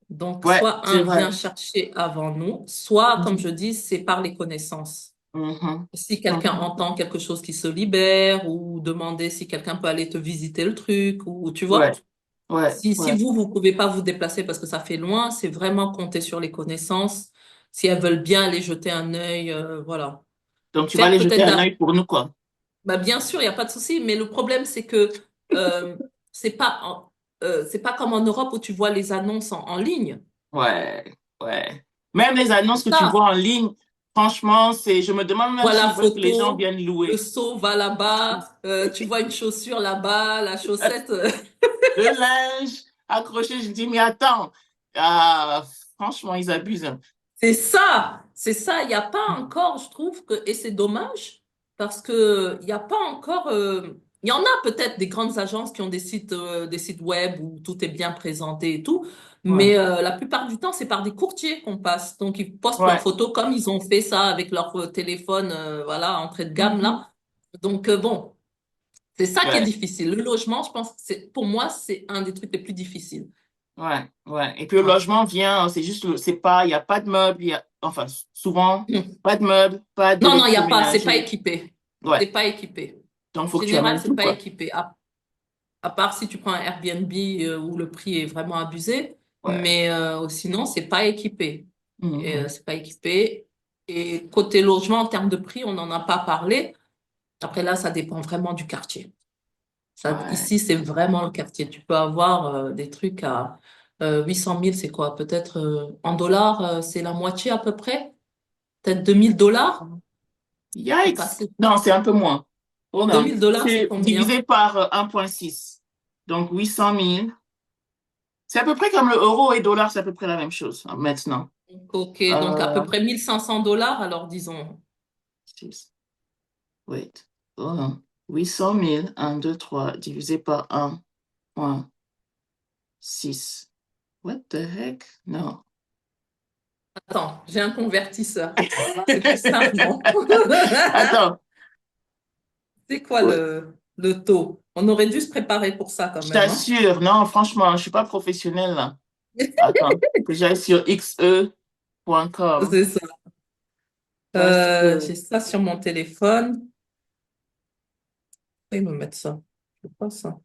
Donc, ouais, soit c'est un vrai. vient chercher avant nous, soit, comme Mhm, je dis, c'est par les connaissances. mhm, Si quelqu'un mhm. entend quelque chose qui se libère ou demander si quelqu'un peut aller te visiter le truc ou tu Ouais, vois. ouais, Si ouais. vous pouvez pas vous déplacer parce que ça fait loin, c'est vraiment compter sur les connaissances. Si elles veulent bien aller jeter un œil, voilà. Donc, tu vas Faire aller jeter peut-être, un œil pour nous, quoi. bah, bien sûr, il n'y a pas de souci, mais le problème, c'est que euh, c'est pas comme en Europe où tu vois les annonces en ligne. Ouais, ouais. Même les C'est annonces que tu ça. vois en ligne, franchement, je me demande même Vois la s'ils veulent que les gens photo, viennent le louer. seau va là-bas, tu vois une chaussure là-bas, la chaussette. Le linge accroché, je dis, mais attends, ah, franchement, ils abusent. C'est ça, il n'y a pas encore, je trouve que, et c'est dommage, parce que il n'y a pas encore, il y en a peut-être des grandes agences qui ont des sites web où tout est bien présenté et tout, Ouais, mais la plupart du temps, c'est par des courtiers qu'on passe. Donc, ils postent leurs ouais. photos comme ils ont fait ça avec leur téléphone, voilà, entrée de gamme Mhm. là. Donc, bon, c'est ça qui est Ouais, difficile. Le logement, je pense, pour moi, c'est un des trucs les plus difficiles. ouais, ouais. Et puis le Ouais. logement vient, c'est juste, c'est pas, il n'y a pas de meubles, enfin, souvent, pas de meubles, pas Non, non, il n'y a pas, c'est pas d'électroménager. équipé. Ouais. C'est pas équipé. Donc, il En faut que tu général, amènes c'est tout, pas quoi. équipé. À part si tu prends un Airbnb où le prix est vraiment abusé, Ouais. mais sinon, c'est pas équipé. Et, Mhm. c'est pas équipé. Et côté logement, en termes de prix, on n'en a pas parlé. Après là, ça dépend vraiment du quartier. Ça, Ouais. ici, c'est vraiment le quartier. Tu peux avoir des trucs à 800 000, c'est quoi? Peut-être en dollars, c'est la moitié à peu près. Peut-être 2000 $. C'est pas Yikes! assez. Non, c'est un peu moins. Hold deux on. mille dollars, c'est C'est combien? divisé par 1,6. Donc, 800 000. C'est à peu près comme le euro et dollar, c'est à peu près la même chose maintenant. Ok, donc à peu Euh, près 1500 $, alors disons. six, wait. Hold on. 800 000, 1, 2, 3, divisé par 1,6. What the heck? Non. Attends, j'ai un convertisseur. C'est plus simple, non? Attends. C'est quoi Ouais. le taux? On aurait dû se préparer pour ça quand Je même, hein? t'assure, non, franchement, je suis pas professionnelle là. Attends, que j'aille sur xe.com C'est ça. parce J'ai que ça sur mon téléphone. Ils me mettre ça. Je sais pas ça.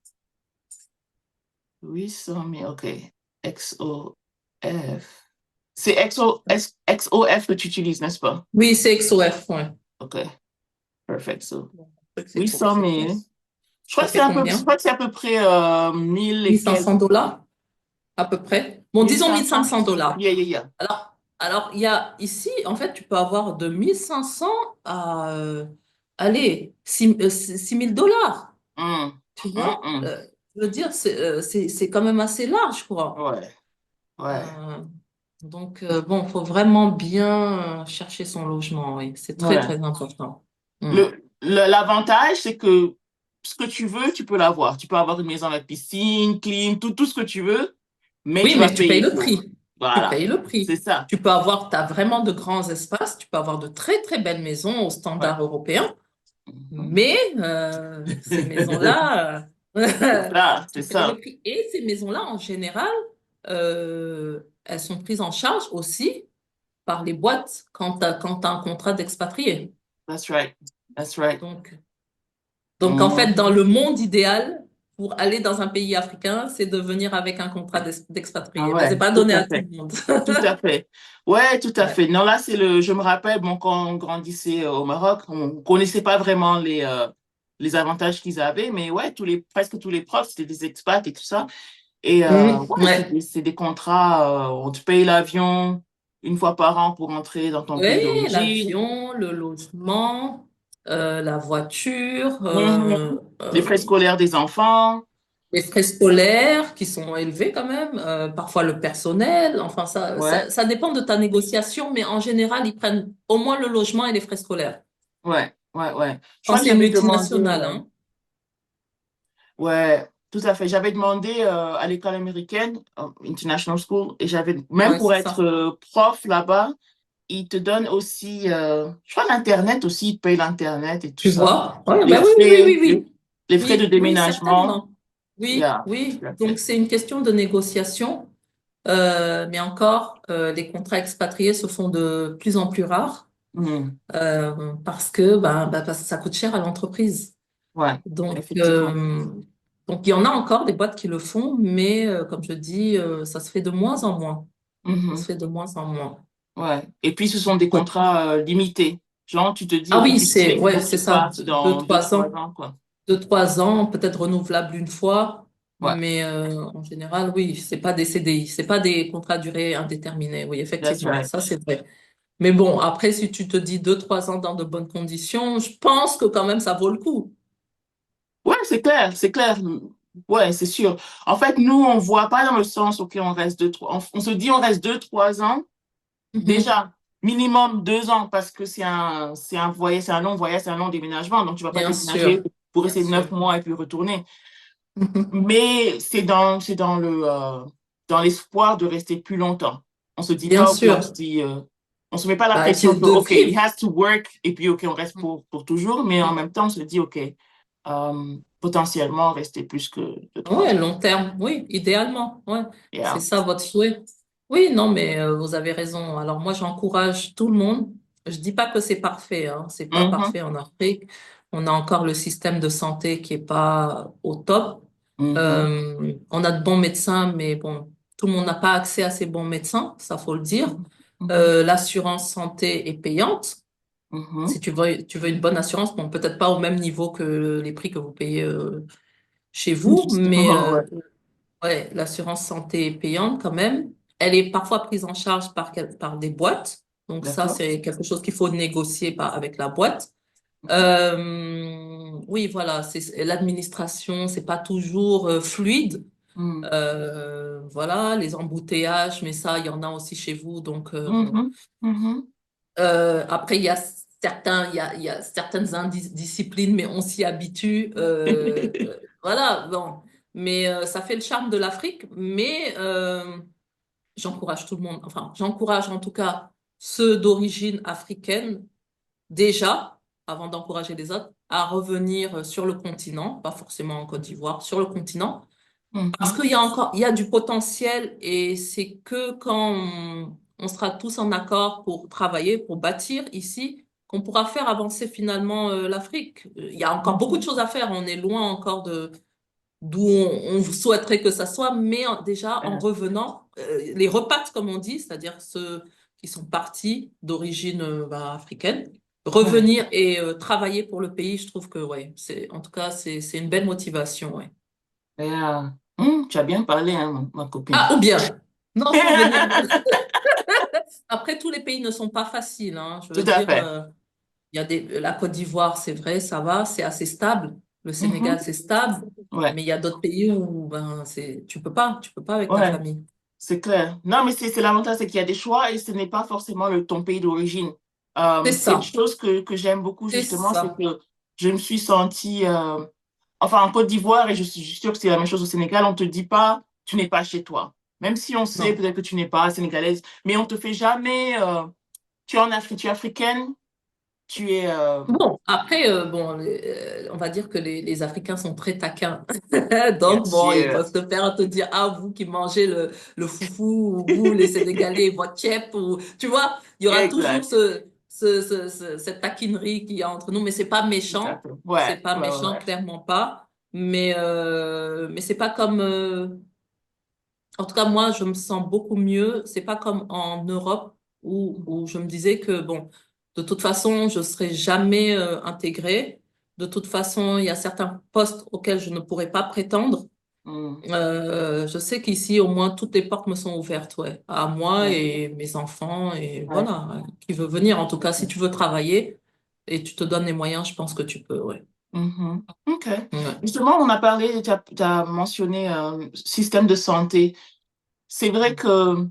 800 000, OK. XOF. C'est XOF que tu utilises, n'est-ce pas? Oui, c'est XOF, ouais. OK, perfect. So, Bon, je crois que c'est 800 000. correct. Ça fait Je combien? crois que c'est à peu près 1000 et Mille cinq quelques. cents dollars, à peu près. Bon, disons 1500? 1500 $. Yeah, yeah, yeah. Il y a ici, en fait, tu peux avoir de 1500 à, allez, 6000 $. Hum, Tu hum, vois, hum. je veux dire, c'est quand même assez large, quoi. Ouais, ouais, Euh, donc, bon, faut vraiment bien chercher son logement, oui. C'est très, ouais. très important. Hmm. L'avantage, c'est que ce que tu veux, tu peux l'avoir. Tu peux avoir une maison avec piscine, clim, tout ce que tu veux, mais Oui, tu vas mais tu payes payer le pour. prix. Tu Voilà, payes le c'est prix. ça. Tu peux avoir, t'as vraiment de grands espaces, tu peux avoir de très très belles maisons aux Ouais. standards européens, Mhm. mais ces maisons-là, C'est ça, c'est tu payes le ça. prix. Et ces maisons-là, en général, elles sont prises en charge aussi par les boîtes quand tu as un contrat d'expatrié. That's right. That's right. Donc, en fait, dans Mhm. le monde idéal, pour aller dans un pays africain, c'est de venir avec un contrat Ah d'expatrié. Mais c'est ouais, pas tout donné à à tout fait. le monde. Tout à fait. Ouais, tout à Ouais. fait. Non, là, je me rappelle, bon, quand on grandissait au Maroc, on connaissait pas vraiment les avantages qu'ils avaient, mais ouais, presque tous les profs, c'était des expats et tout ça. Et ouais, Ouais. c'est des contrats, on te paye l'avion une fois par an pour entrer dans ton pays Oui, d'origine. l'avion, le logement, la voiture, Mhm. Les frais scolaires des enfants. les frais scolaires qui sont élevés quand même, parfois le personnel. Enfin, Ouais, ça dépend de ta négociation, mais en général, ils prennent au moins le logement et les frais scolaires. ouais. Je Quand crois que c'est une j'avais demandé. multinationale, hein. Ouais, tout à fait. J'avais demandé à l'école américaine, International School, et même Ouais, pour c'est être ça. prof là-bas, ils te donnent aussi, je crois l'Internet aussi, ils te payent l'Internet et tout Tu ça. vois? Ouais, Les bah oui, oui, oui, frais, oui, les, oui. les frais de Oui, oui, déménagement. certainement. Oui, Yeah, oui. tout à Donc, fait. c'est une question de négociation. Mais encore, les contrats expatriés se font de plus en plus rares parce que, parce que ça coûte cher à l'entreprise. Ouais, Donc, effectivement. il y en a encore des boîtes qui le font, mais comme je dis, ça se fait de moins en moins. Ça se Mhm. fait de moins en moins. Ouais. Et puis, ce sont des contrats limités. Genre, tu te dis, Ah OK, oui, tu sais qu'il ouais, faut que c'est tu ça. partes Deux, dans deux, trois trois ans. ans, quoi. 2, 3 ans, peut-être renouvelable une fois, Ouais, mais en général, oui, c'est pas des CDI, c'est pas des contrats à durée indéterminée. Oui, that's effectivement, right. ça c'est vrai. Mais bon, après, si tu te dis 2, 3 ans dans de bonnes conditions, je pense que quand même ça vaut le coup. Ouais, c'est clair, c'est clair. Ouais, c'est sûr. En fait, nous, on voit pas dans le sens, OK, on reste on se dit on reste 2, 3 ans. Mhm. Déjà, minimum 2 ans parce que c'est un voyage, c'est un long voyage, c'est un long déménagement. Donc, tu vas pas Bien déménager sûr, pour bien rester sûr. 9 mois et puis retourner. Mhm. Mais dans l'espoir de rester plus longtemps. On se dit Bien pas, OK, sûr. on se met pas la Bah, et pression puis que, de OK, he vivre. has to work et puis, OK, on reste pour toujours. Mais en même temps, on se dit, OK, potentiellement rester plus que deux, trois Ouais, ans. long terme, oui, idéalement, ouais. C'est Yeah. ça votre souhait. Oui, non, mais vous avez raison. Alors moi, j'encourage tout le monde. Je dis pas que c'est parfait, hein. C'est pas Mhm, parfait en Afrique. On a encore le système de santé qui est pas au top. mhm, On a de bons médecins, mais bon, tout le monde n'a pas accès à ces bons médecins, ça faut le dire. mhm, mhm, L'assurance santé est payante. mhm. Si tu veux une bonne assurance, bon, peut-être pas au même niveau que les prix que vous payez chez vous, mais Justement, ouais. ouais, l'assurance santé est payante quand même. Elle est parfois prise en charge par des boîtes. Donc ça, D'accord. c'est quelque chose qu'il faut négocier avec la boîte. Oui, voilà, l'administration, c'est pas toujours fluide. Mhm, Voilà, les embouteillages, mais ça, il y en a aussi chez vous. Donc mhm, mhm. après, il y a certaines disciplines, mais on s'y habitue. Voilà, bon. Mais ça fait le charme de l'Afrique. Mais j'encourage tout le monde, enfin, j'encourage en tout cas ceux d'origine africaine, déjà, avant d'encourager les autres, à revenir sur le continent, pas forcément en Côte d'Ivoire, sur le continent. Parce Mhm. il y a du potentiel et c'est que quand on sera tous en accord pour travailler, pour bâtir ici, qu'on pourra faire avancer finalement l'Afrique. Il y a encore beaucoup de Mhm. choses à faire. On est loin encore d'où on souhaiterait que ça soit, mais déjà en Euh, revenant, les repatres, comme on dit, c'est-à-dire ceux qui sont partis d'origine africaine, ouais. revenir et travailler pour le pays, je trouve que ouais, en tout cas, c'est une belle motivation, ouais. Tu as bien parlé, hein, ma copine. Ah, ou bien, non, faut venir. Après, tous les pays ne sont pas faciles, hein. Je veux Tout à dire, fait. il y a la Côte d'Ivoire, c'est vrai, ça va, c'est assez stable. Le Mhm. Sénégal, c'est stable. Ouais, Mais il y a d'autres pays où tu peux pas avec ta ouais, famille. c'est clair. Non, mais c'est l'avantage, c'est qu'il y a des choix et ce n'est pas forcément ton pays d'origine. C'est C'est une ça, chose que j'aime beaucoup, c'est justement, c'est ça. que je me suis sentie enfin en Côte d'Ivoire, et je suis sûre que c'est la même chose au Sénégal, on te dit pas, tu n'es pas chez toi. Même si on sait Non. peut-être que tu n'es pas sénégalaise, mais on te fait jamais, tu es en Afrique, tu es africaine, tu es, Bon, après, bon, on va dire que les Africains sont très taquins. bien Donc, bon, ils sûr, peuvent te faire te dire, ah, vous qui mangez le foufou, ou vous, les Sénégalais, votre tchèp, ou, tu vois, il y aura toujours exact, cette taquinerie qu'il y a entre nous, mais c'est pas tout à méchant. fait. C'est Ouais, pas ouais, ouais, méchant, ouais. clairement pas. Mais c'est pas comme, en tout cas, moi, je me sens beaucoup mieux. C'est pas comme en Europe où je me disais que, bon, de toute façon, je serai jamais intégrée. De toute façon, il y a certains postes auxquels je ne pourrais pas prétendre. Mm, Je sais qu'ici, au moins, toutes les portes me sont ouvertes, ouais, à moi ouais, et mes enfants et ouais, voilà, ouais, qui veut venir. En tout cas, si ouais. tu veux travailler et tu te donnes les moyens, je pense que tu peux, ouais. Mhm. OK. Ouais. Justement, on a parlé, tu as mentionné système de santé. C'est vrai que,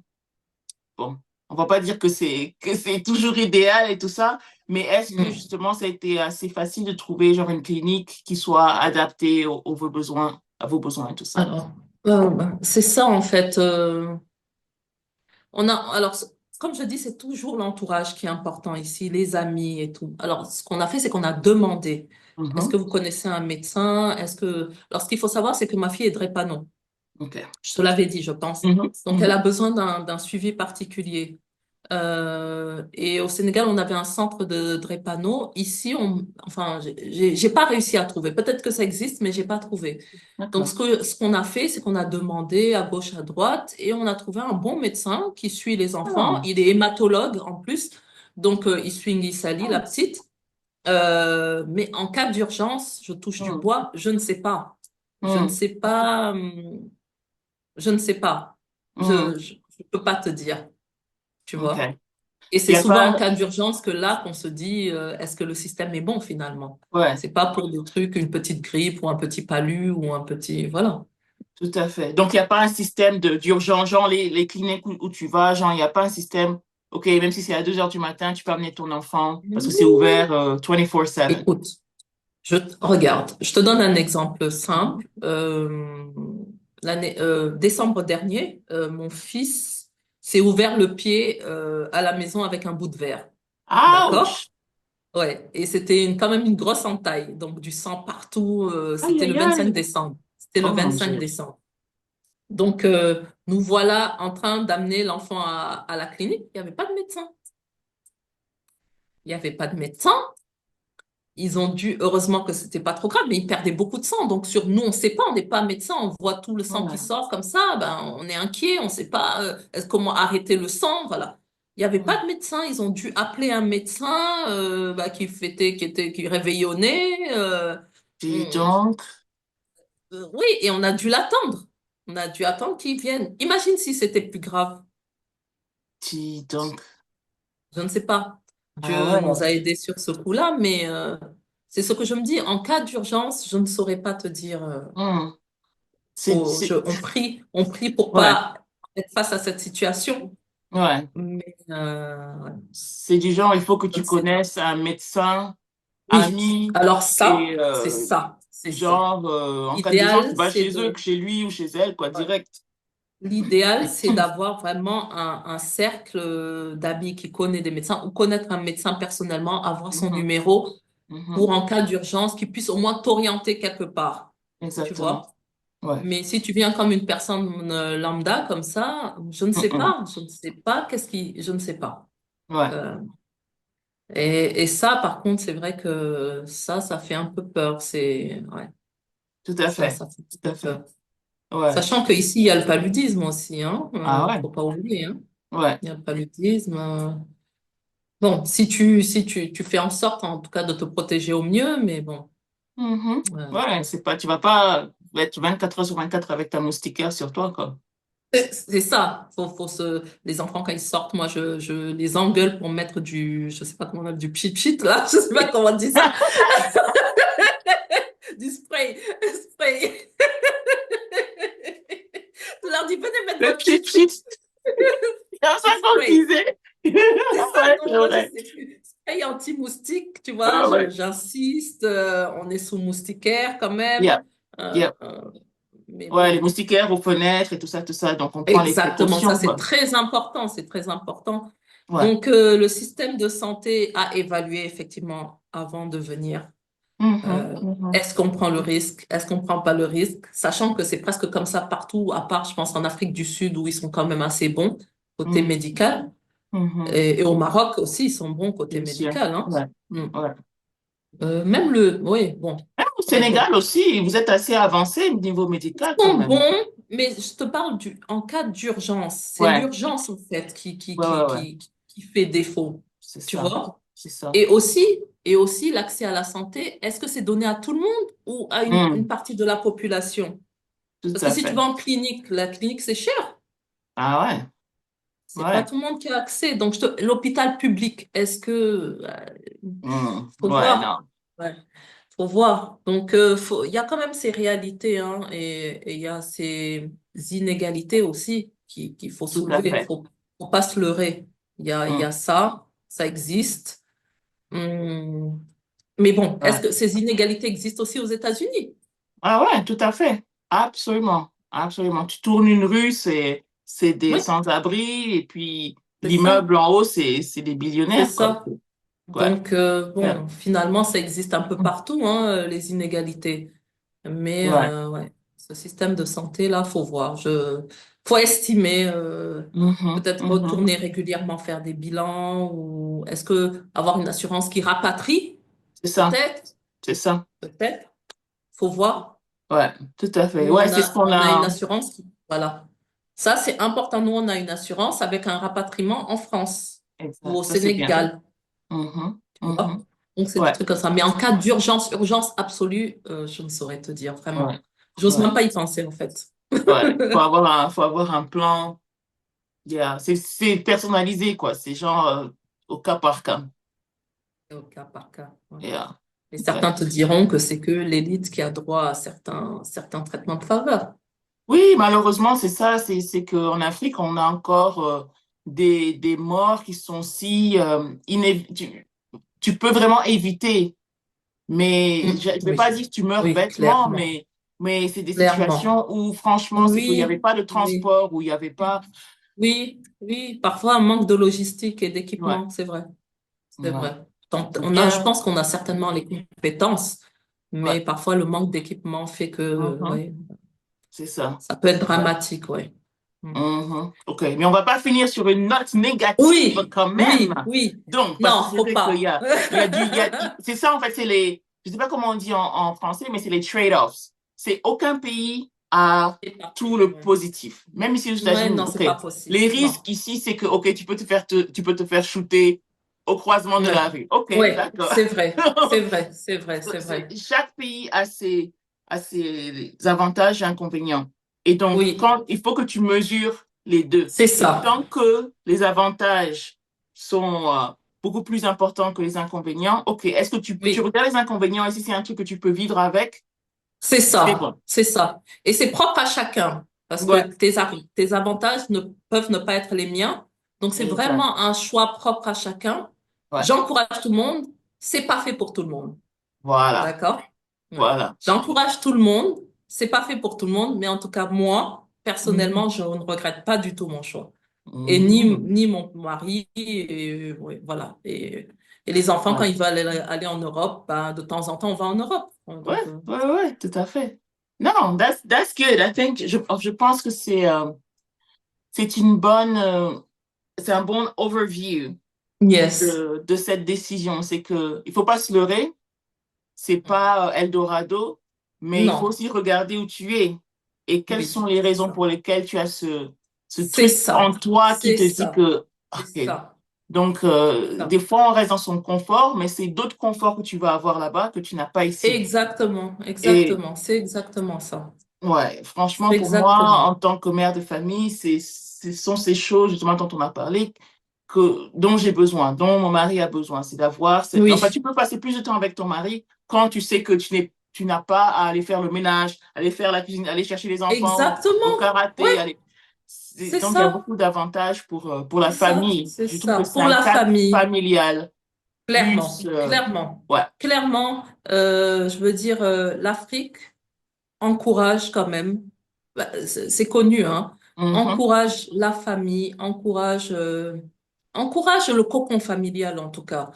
bon, on va pas dire que c'est toujours idéal et tout ça, mais est-ce que Mm. justement ça a été assez facile de trouver genre une clinique qui soit adaptée vos besoins, à vos besoins et tout ça? Alors, c'est ça en fait. Alors, comme je dis, c'est toujours l'entourage qui est important ici, les amis et tout. Alors, ce qu'on a fait, c'est qu'on a demandé, est-ce Mhm. que vous connaissez un médecin? Alors, ce qu'il faut savoir, c'est que ma fille est drépano. OK. Je te l'avais dit, je pense. Mhm. Donc, elle Mhm. a besoin d'un suivi particulier. Et au Sénégal, on avait un centre de drépano. Ici, enfin, j'ai pas réussi à trouver. Peut-être que ça existe, mais j'ai pas trouvé. Donc, D'accord. ce qu'on a fait, c'est qu'on a demandé à gauche, à droite, et on a trouvé un bon médecin qui suit les enfants. Ah. Il est hématologue en plus. Donc, il suit Sally, la petite. Mais en cas d'urgence, je touche du Mm. bois, je ne sais pas. Je ne Mm. sais pas. Je ne sais pas. Mm. Je peux pas te dire, tu vois. OK. Et Il c'est n'y a souvent en pas... cas d'urgence que là qu'on se dit, est-ce que le système est bon finalement? Ouais. C'est pas pour des trucs, une petite grippe ou un petit palu ou un petit, voilà. Tout à fait. Donc, il n'y a pas un système d'urgence, genre les cliniques où tu vas, genre, il n'y a pas un système, OK, même si c'est à 2 heures du matin, tu peux amener ton enfant parce que c'est ouvert 24/7. Écoute, regarde, je te donne un exemple Mhm. simple. Décembre dernier, mon fils s'est ouvert le pied à la maison avec un bout de verre. D'accord? Ouch! Ouais, et c'était quand même une grosse entaille, donc du sang partout. Aïe, C'était le aïe, 25 aïe. décembre. C'était le Oh mon 25 Dieu. décembre. Donc, nous voilà en train d'amener l'enfant à la clinique. Il n'y avait pas de médecin. Il n'y avait pas de médecin. Ils ont dû, heureusement que c'était pas trop grave, mais ils perdaient beaucoup de sang. Donc, sur nous, on ne sait pas, on n'est pas médecin, on voit tout le sang qui Ouais. sort comme ça, ben, on est inquiet, on ne sait pas comment arrêter le sang, voilà. Il n'y avait pas de médecin, ils ont dû appeler un médecin bah, qui réveillonnait. Dis On- donc, oui, et on a dû l'attendre. On a dû attendre qu'il vienne. Imagine si c'était plus grave. dis donc. Je ne sais pas. Ah Dieu nous ouais. a aidés sur ce coup-là, mais c'est ce que je me dis. En cas d'urgence, je ne saurais pas te dire. Hmm. C'est, On prie pour ouais, pas être face à cette situation, ouais. mais ouais, C'est du genre, il faut que je tu ne sais pas. connaisses un médecin, Oui. ami, Alors et ça, c'est ça, c'est ça. genre, en cas d'urgence, tu L'idéal, vas c'est chez eux, de. chez lui ou chez elle, quoi, Ouais. direct. L'idéal, c'est d'avoir vraiment un cercle d'amis qui connaît des médecins ou connaître un médecin personnellement, avoir son Mhm. numéro pour Mhm. en cas d'urgence, qu'il puisse au moins t'orienter quelque part, tu Exactement. vois. Ouais. Mais si tu viens comme une personne lambda comme ça, je ne sais Mm-mm. pas, je ne sais pas je ne sais pas. Ouais. Euh, et ça, par contre, c'est vrai que ça fait un peu peur. Ouais, Tout à fait. ça fait un Tout à peu fait. peur. Ouais. Sachant qu'ici, il y a le paludisme aussi, hein. Ah ouais. Faut pas oublier, hein. Ouais. Il y a le paludisme. Bon, tu fais en sorte, en tout cas, de te protéger au mieux, mais bon. Mhm. euh, Ouais, c'est pas, tu vas pas être 24 heures sur 24 avec ta moustiquaire sur toi, quoi. c'est ça. Les enfants, quand ils sortent, moi, je les engueule pour mettre je sais pas comment on appelle, du pchit-pchit, là. Je sais pas comment on dit ça. Du spray. Spray. Je leur dis, venez mettre Le votre petit pchit-pchit. petit, c'est comme ça Du qu'on spray. disait. C'est ça, Ouais, donc c'est moi, je vrai. sais plus. spray anti-moustique, tu vois, Ouais, ouais. j'insiste, on est sous moustiquaire quand Yeah, même. Euh, yeah. mais Ouais, les bon, moustiquaires aux fenêtres et tout ça, tout ça. Donc, on prend les exactement, ça précautions, c'est quoi. très important, c'est très important. Ouais. Donc, le système de santé a évalué effectivement avant de venir. Mhm, Euh, mhm, est-ce qu'on prend le risque? Est-ce qu'on prend pas le risque? Sachant que c'est presque comme ça partout, à part, je pense, en Afrique du Sud où ils sont quand même assez bons côté mhm, médical. mhm. Et au Maroc aussi, ils sont bons côté Bien sûr. médical, hein. Ouais, Mm. ouais. Même oui, bon, Même au ouais, bon. Sénégal aussi, vous êtes assez avancé au niveau Ils médical quand sont même. bons, mais je te parle en cas d'urgence. C'est Ouais, l'urgence, en fait, ouais, ouais, ouais. qui fait défaut, C'est tu ça. vois? C'est ça. Et aussi, et aussi l'accès à la santé, est-ce que c'est donné à tout le monde ou à une Hmm, partie de la population? tout Parce que à si tu fait. vas en clinique, la clinique, c'est cher. Ah ouais, C'est pas ouais. tout le monde qui a accès. Donc, l'hôpital public, est-ce que... Hmm, faut ouais, voir. non. Ouais, faut voir. Donc, il y a quand même ces réalités, hein, et il y a ces inégalités aussi qu'il faut Tout à soulever. fait. Faut pas se leurrer. Il y Hmm, a ça existe. Hum, Mais bon, est-ce ouais. que ces inégalités existent aussi aux États-Unis? Ah ouais, tout à fait. Absolument. Absolument. Tu tournes une rue, c'est des Oui, sans-abri, et puis c'est ça. l'immeuble en haut, c'est des C'est billionnaires, quoi. ça. Ouais. Donc, Ouais. bon, finalement, ça existe un peu partout, hein, les inégalités. Mais Ouais. ouais, ce système de santé, là, faut voir. Faut estimer, Mhm, peut-être mhm. retourner régulièrement faire des bilans ou est-ce que avoir une assurance qui rapatrie? C'est ça. Peut-être, C'est ça. peut-être. Faut voir. Ouais, tout à fait. Nous, Ouais, c'est ce qu'on on a une a. assurance voilà. Ça, c'est important. Nous, on a une assurance avec un rapatriement en France ou Exact. au Ça, c'est bien. Sénégal. Mhm, Tu vois? mhm. Donc, c'est des Ouais, trucs comme ça. Mais en cas d'urgence, urgence absolue, je ne saurais te dire ouais, vraiment. J'ose ouais, même pas y penser, en fait. ouais. Faut avoir un plan. Yeah. C'est personnalisé, quoi. C'est genre au cas par cas. Au cas par cas. Ouais. Yeah. Et Ouais. certains te diront que c'est que l'élite qui a droit à certains traitements de faveur. Oui, malheureusement, c'est ça. C'est qu'en Afrique, on a encore des morts qui sont si tu peux vraiment éviter. Mais je ne vais pas Oui, dire que tu meurs oui, bêtement, clairement. mais c'est des Clairement. situations où, franchement, c'est qu'il n'y avait Oui, pas de oui, transport, où il n'y avait pas. oui, oui. Parfois, un manque de logistique et Ouais, d'équipement, c'est vrai. C'est ouais. vrai. Donc, Ou bien, je pense qu'on a certainement les compétences, ouais. mais parfois le manque d'équipement fait que, Mhm. ouais, C'est ça. ça peut être Ouais. dramatique, ouais. Mm. Mhm. OK. Mais on va pas finir sur une note négative Oui, quand même. oui, oui. Donc, parce que Non, c'est faut vrai pas. c'est ça, en fait, c'est les, je sais pas comment on dit en français, mais c'est les trade-offs. C'est aucun pays a C'est tout parfait, le ouais. positif. Même ici aux Ouais, États-Unis, non, c'est OK. pas possible. Les Non. risques ici, c'est que, OK, tu peux te faire shooter au croisement de Ouais. la rue. OK, Ouais, d'accord. c'est vrai. C'est vrai. C'est vrai. C'est vrai. Chaque pays a ses avantages et inconvénients. Et donc, Oui, il faut que tu mesures les deux. c'est Et ça. tant que les avantages sont beaucoup plus importants que les inconvénients, OK, est-ce que tu Oui, regardes les inconvénients et si c'est un truc que tu peux vivre avec, c'est c'est ça. bon. C'est ça. Et c'est propre à chacun. Parce que Ouais, tes avantages peuvent ne pas être les miens. Donc, c'est exact. vraiment un choix propre à chacun. Ouais, J'encourage tout le monde. C'est pas fait pour tout le monde. voilà, D'accord? Ouais. voilà. J'encourage tout le monde. C'est pas fait pour tout le monde, mais en tout cas, moi, Mhm, personnellement, je ne regrette pas du tout mon choix. Et mhm. ni mon mari, et, ouais, voilà. Et les enfants, quand Ouais, ils veulent aller en Europe, ben, de temps en temps, on va en Europe. ouais, Donc, ouais, tout à fait. Non, that's good. I think, je pense que c'est une bonne, c'est un bon overview yes. de cette décision. C'est que il faut pas se leurrer, c'est pas Eldorado, mais il faut Non. aussi regarder où tu es et quelles sont Oui, les c'est raisons ça. pour lesquelles tu as ce C'est truc en ça. toi qui C'est te dit ça. que, C'est OK. ça. Donc, C'est ça. des fois, on reste dans son confort, mais c'est d'autres conforts que tu vas avoir là-bas que tu n'as pas ici. Exactement. Et Exactement. C'est exactement ça. ouais, franchement, C'est pour moi, exactement. en tant que mère de famille, ce sont ces choses, justement, dont on a parlé, dont j'ai besoin, dont mon mari a besoin. C'est d'avoir, enfin, Oui. tu peux passer plus de temps avec ton mari quand tu sais que tu n'as pas à aller faire le ménage, aller faire la cuisine, aller chercher les enfants au Exactement. Oui, karaté, c'est donc, il y a ça. beaucoup d'avantages pour la C'est ça. famille. C'est Je trouve que ça. c'est Pour un la cadre famille. familial plus, Clairement, clairement, ouais. clairement, je veux dire, l'Afrique encourage quand même, bah, c'est connu, hein, Mhm. encourage la famille, encourage le cocon familial en tout cas.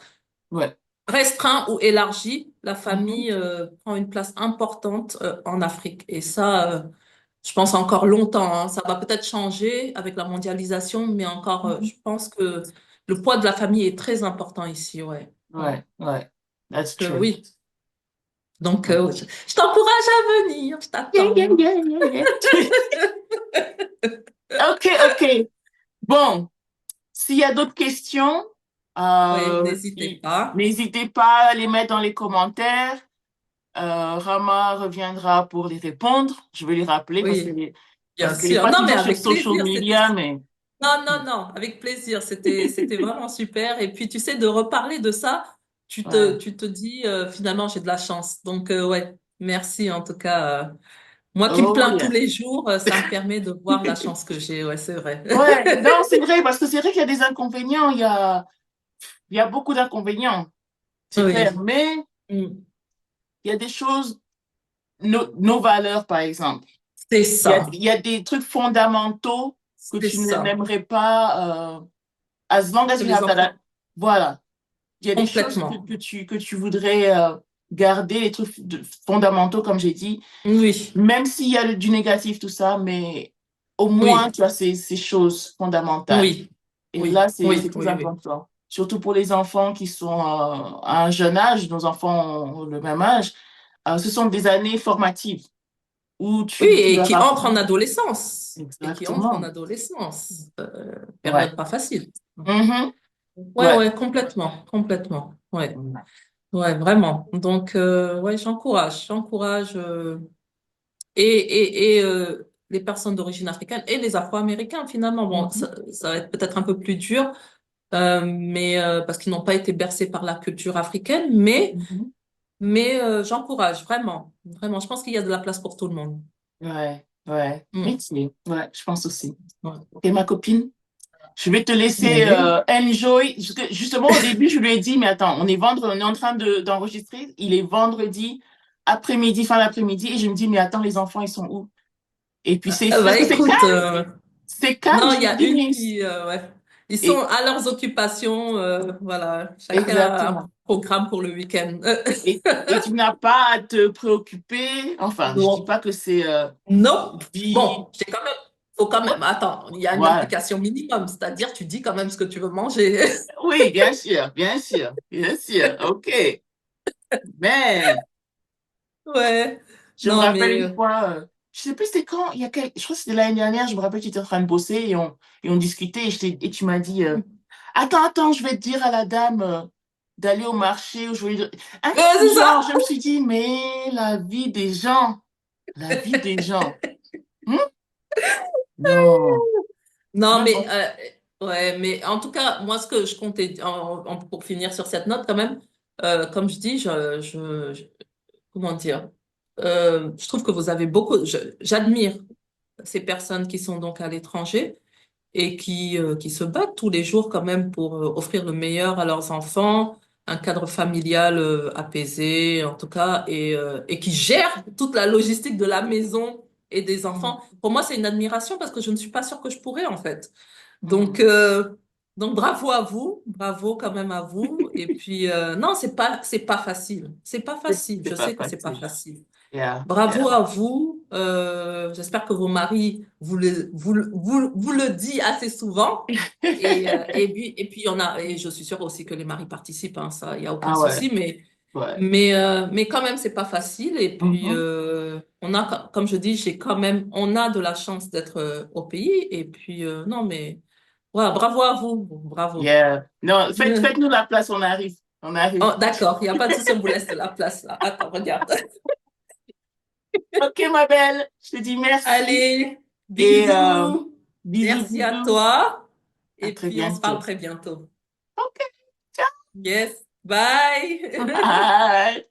Ouais. Restreint ou élargi, la Mhm. famille prend une place importante en Afrique. Et ça, je pense encore longtemps, hein. Ça va peut-être changer avec la mondialisation, mais encore, Mhm. je pense que le poids de la famille est très important ici, ouais. Ouais. Ouais, ouais. That's true. Oui. Donc, Ouais. je t'encourage à venir, je Yeah, yeah, t'attends. yeah, yeah, yeah. OK, OK. Bon, s'il y a d'autres questions, Oui, n'hésitez pas. n'hésitez pas à les mettre dans les commentaires. Rama reviendra pour les répondre. Je vais lui rappeler Oui, bien parce qu'elle n'est sûr. pas Non, mais toujours sur avec social plaisir. media, mais Non, non, non, avec plaisir. C'était vraiment super. Et puis, tu sais, de reparler de ça, ouais. tu te dis, finalement, j'ai de la chance. Donc, ouais, merci en tout cas. Moi qui me Oh plains tous yeah. les jours, ça me permet de voir la chance que j'ai. Ouais, c'est vrai. Ouais, non, c'est vrai, parce que c'est vrai qu'il y a des inconvénients, il y a beaucoup d'inconvénients, c'est clair, Oui, mais Mm. il y a des choses, nos valeurs, par exemple. C'est Il ça. y a des trucs fondamentaux que C'est tu ça. n'aimerais pas, as long as Que you les have that, enfants, voilà. Il y a des choses complètement. que tu voudrais garder, les trucs fondamentaux, comme j'ai dit, Oui, même s'il y a du négatif, tout ça, mais au moins, oui, tu as ces choses fondamentales. oui, Et là, oui, c'est oui, très oui, oui. important. Surtout pour les enfants qui sont à un jeune âge, nos enfants ont le même âge. Ce sont des années formatives où Oui, tu et leur qui entrent en apprends. adolescence. Et qui entrent en Exactement. adolescence. Ouais. Période pas facile. Mhm. Ouais, Ouais. ouais, complètement, complètement. Ouais, ouais, vraiment. Donc, ouais, j'encourage les personnes d'origine africaine et les Afro-Américains finalement. Bon, Mhm. ça va être peut-être un peu plus dur, mais parce qu'ils n'ont pas été bercés par la culture africaine, Mhm. mais j'encourage vraiment, vraiment. Je pense qu'il y a de la place pour tout le monde. Ouais. Ouais. Mm. Merci. Ouais, je pense aussi. Ouais. Ok, ma copine. Je vais te laisser Oui. enjoy. Justement, au début, je lui ai dit, mais attends, on est en train d'enregistrer. Il est vendredi après-midi, fin d'après-midi. Et je me dis, mais attends, les enfants, ils sont où? Et puis, parce Bah que écoute, c'est calme. non, Je il y me a dis, une mais. qui, ouais, ils sont Et, à leurs occupations, voilà, chacun a un exactement. programme pour le week-end. Et tu n'as pas à te préoccuper. Enfin, je dis Non, pas que c'est non. vie. Bon, j'ai quand même, faut quand même, attends, il y a une Voilà. implication minimum, c'est-à-dire tu dis quand même ce que tu veux manger. Oui, bien sûr, bien sûr, bien sûr. OK. Mais Ouais, je me non, rappelle mais une fois, je sais plus c'était quand, je crois que c'était l'année dernière, je me rappelle que tu étais en train de bosser et on discutait et tu m'as dit, attends, je vais te dire à la dame d'aller au marché. Ou je vais lui dire... Un truc du c'est ça. genre, je me suis dit, mais la vie des gens. Hmm? Non. Non, Mais mais bon. ouais, mais en tout cas, moi, ce que je comptais, pour finir sur cette note, quand même, comme je dis, comment dire, je trouve que vous avez beaucoup, j'admire ces personnes qui sont donc à l'étranger et qui se battent tous les jours quand même pour offrir le meilleur à leurs enfants, un cadre familial apaisé en tout cas, et qui gèrent toute la logistique de la maison et des enfants. Hmm. Pour moi, c'est une admiration parce que je ne suis pas sûre que je pourrais en fait. Donc, Hmm. donc bravo à vous, bravo quand même à vous. Et puis, non, c'est pas facile. C'est pas facile. C'est Je pas sais que c'est pas facile. facile. Yeah, Bravo yeah. à vous. J'espère que vos maris vous le dit assez souvent. Et puis, et je suis sûre aussi que les maris participent, hein, ça, il n'y a aucun Ah ouais, souci, ouais. mais quand même, c'est pas facile. Et puis, Mhm. comme je dis, on a de la chance d'être au pays. Et puis, non, mais voilà, bravo à vous. Bravo. Yeah. Non, faites-nous la place, on arrive. On arrive. Oh, d'accord, il n'y a pas de souci, on vous laisse de la place là. Attends, regarde. Ok, ma belle, je te dis merci Allez, et bisous. bisous, Merci à bisous. toi. À Et très puis, on se parle bientôt. très bientôt. Ok, ciao. Yes. Bye. Bye.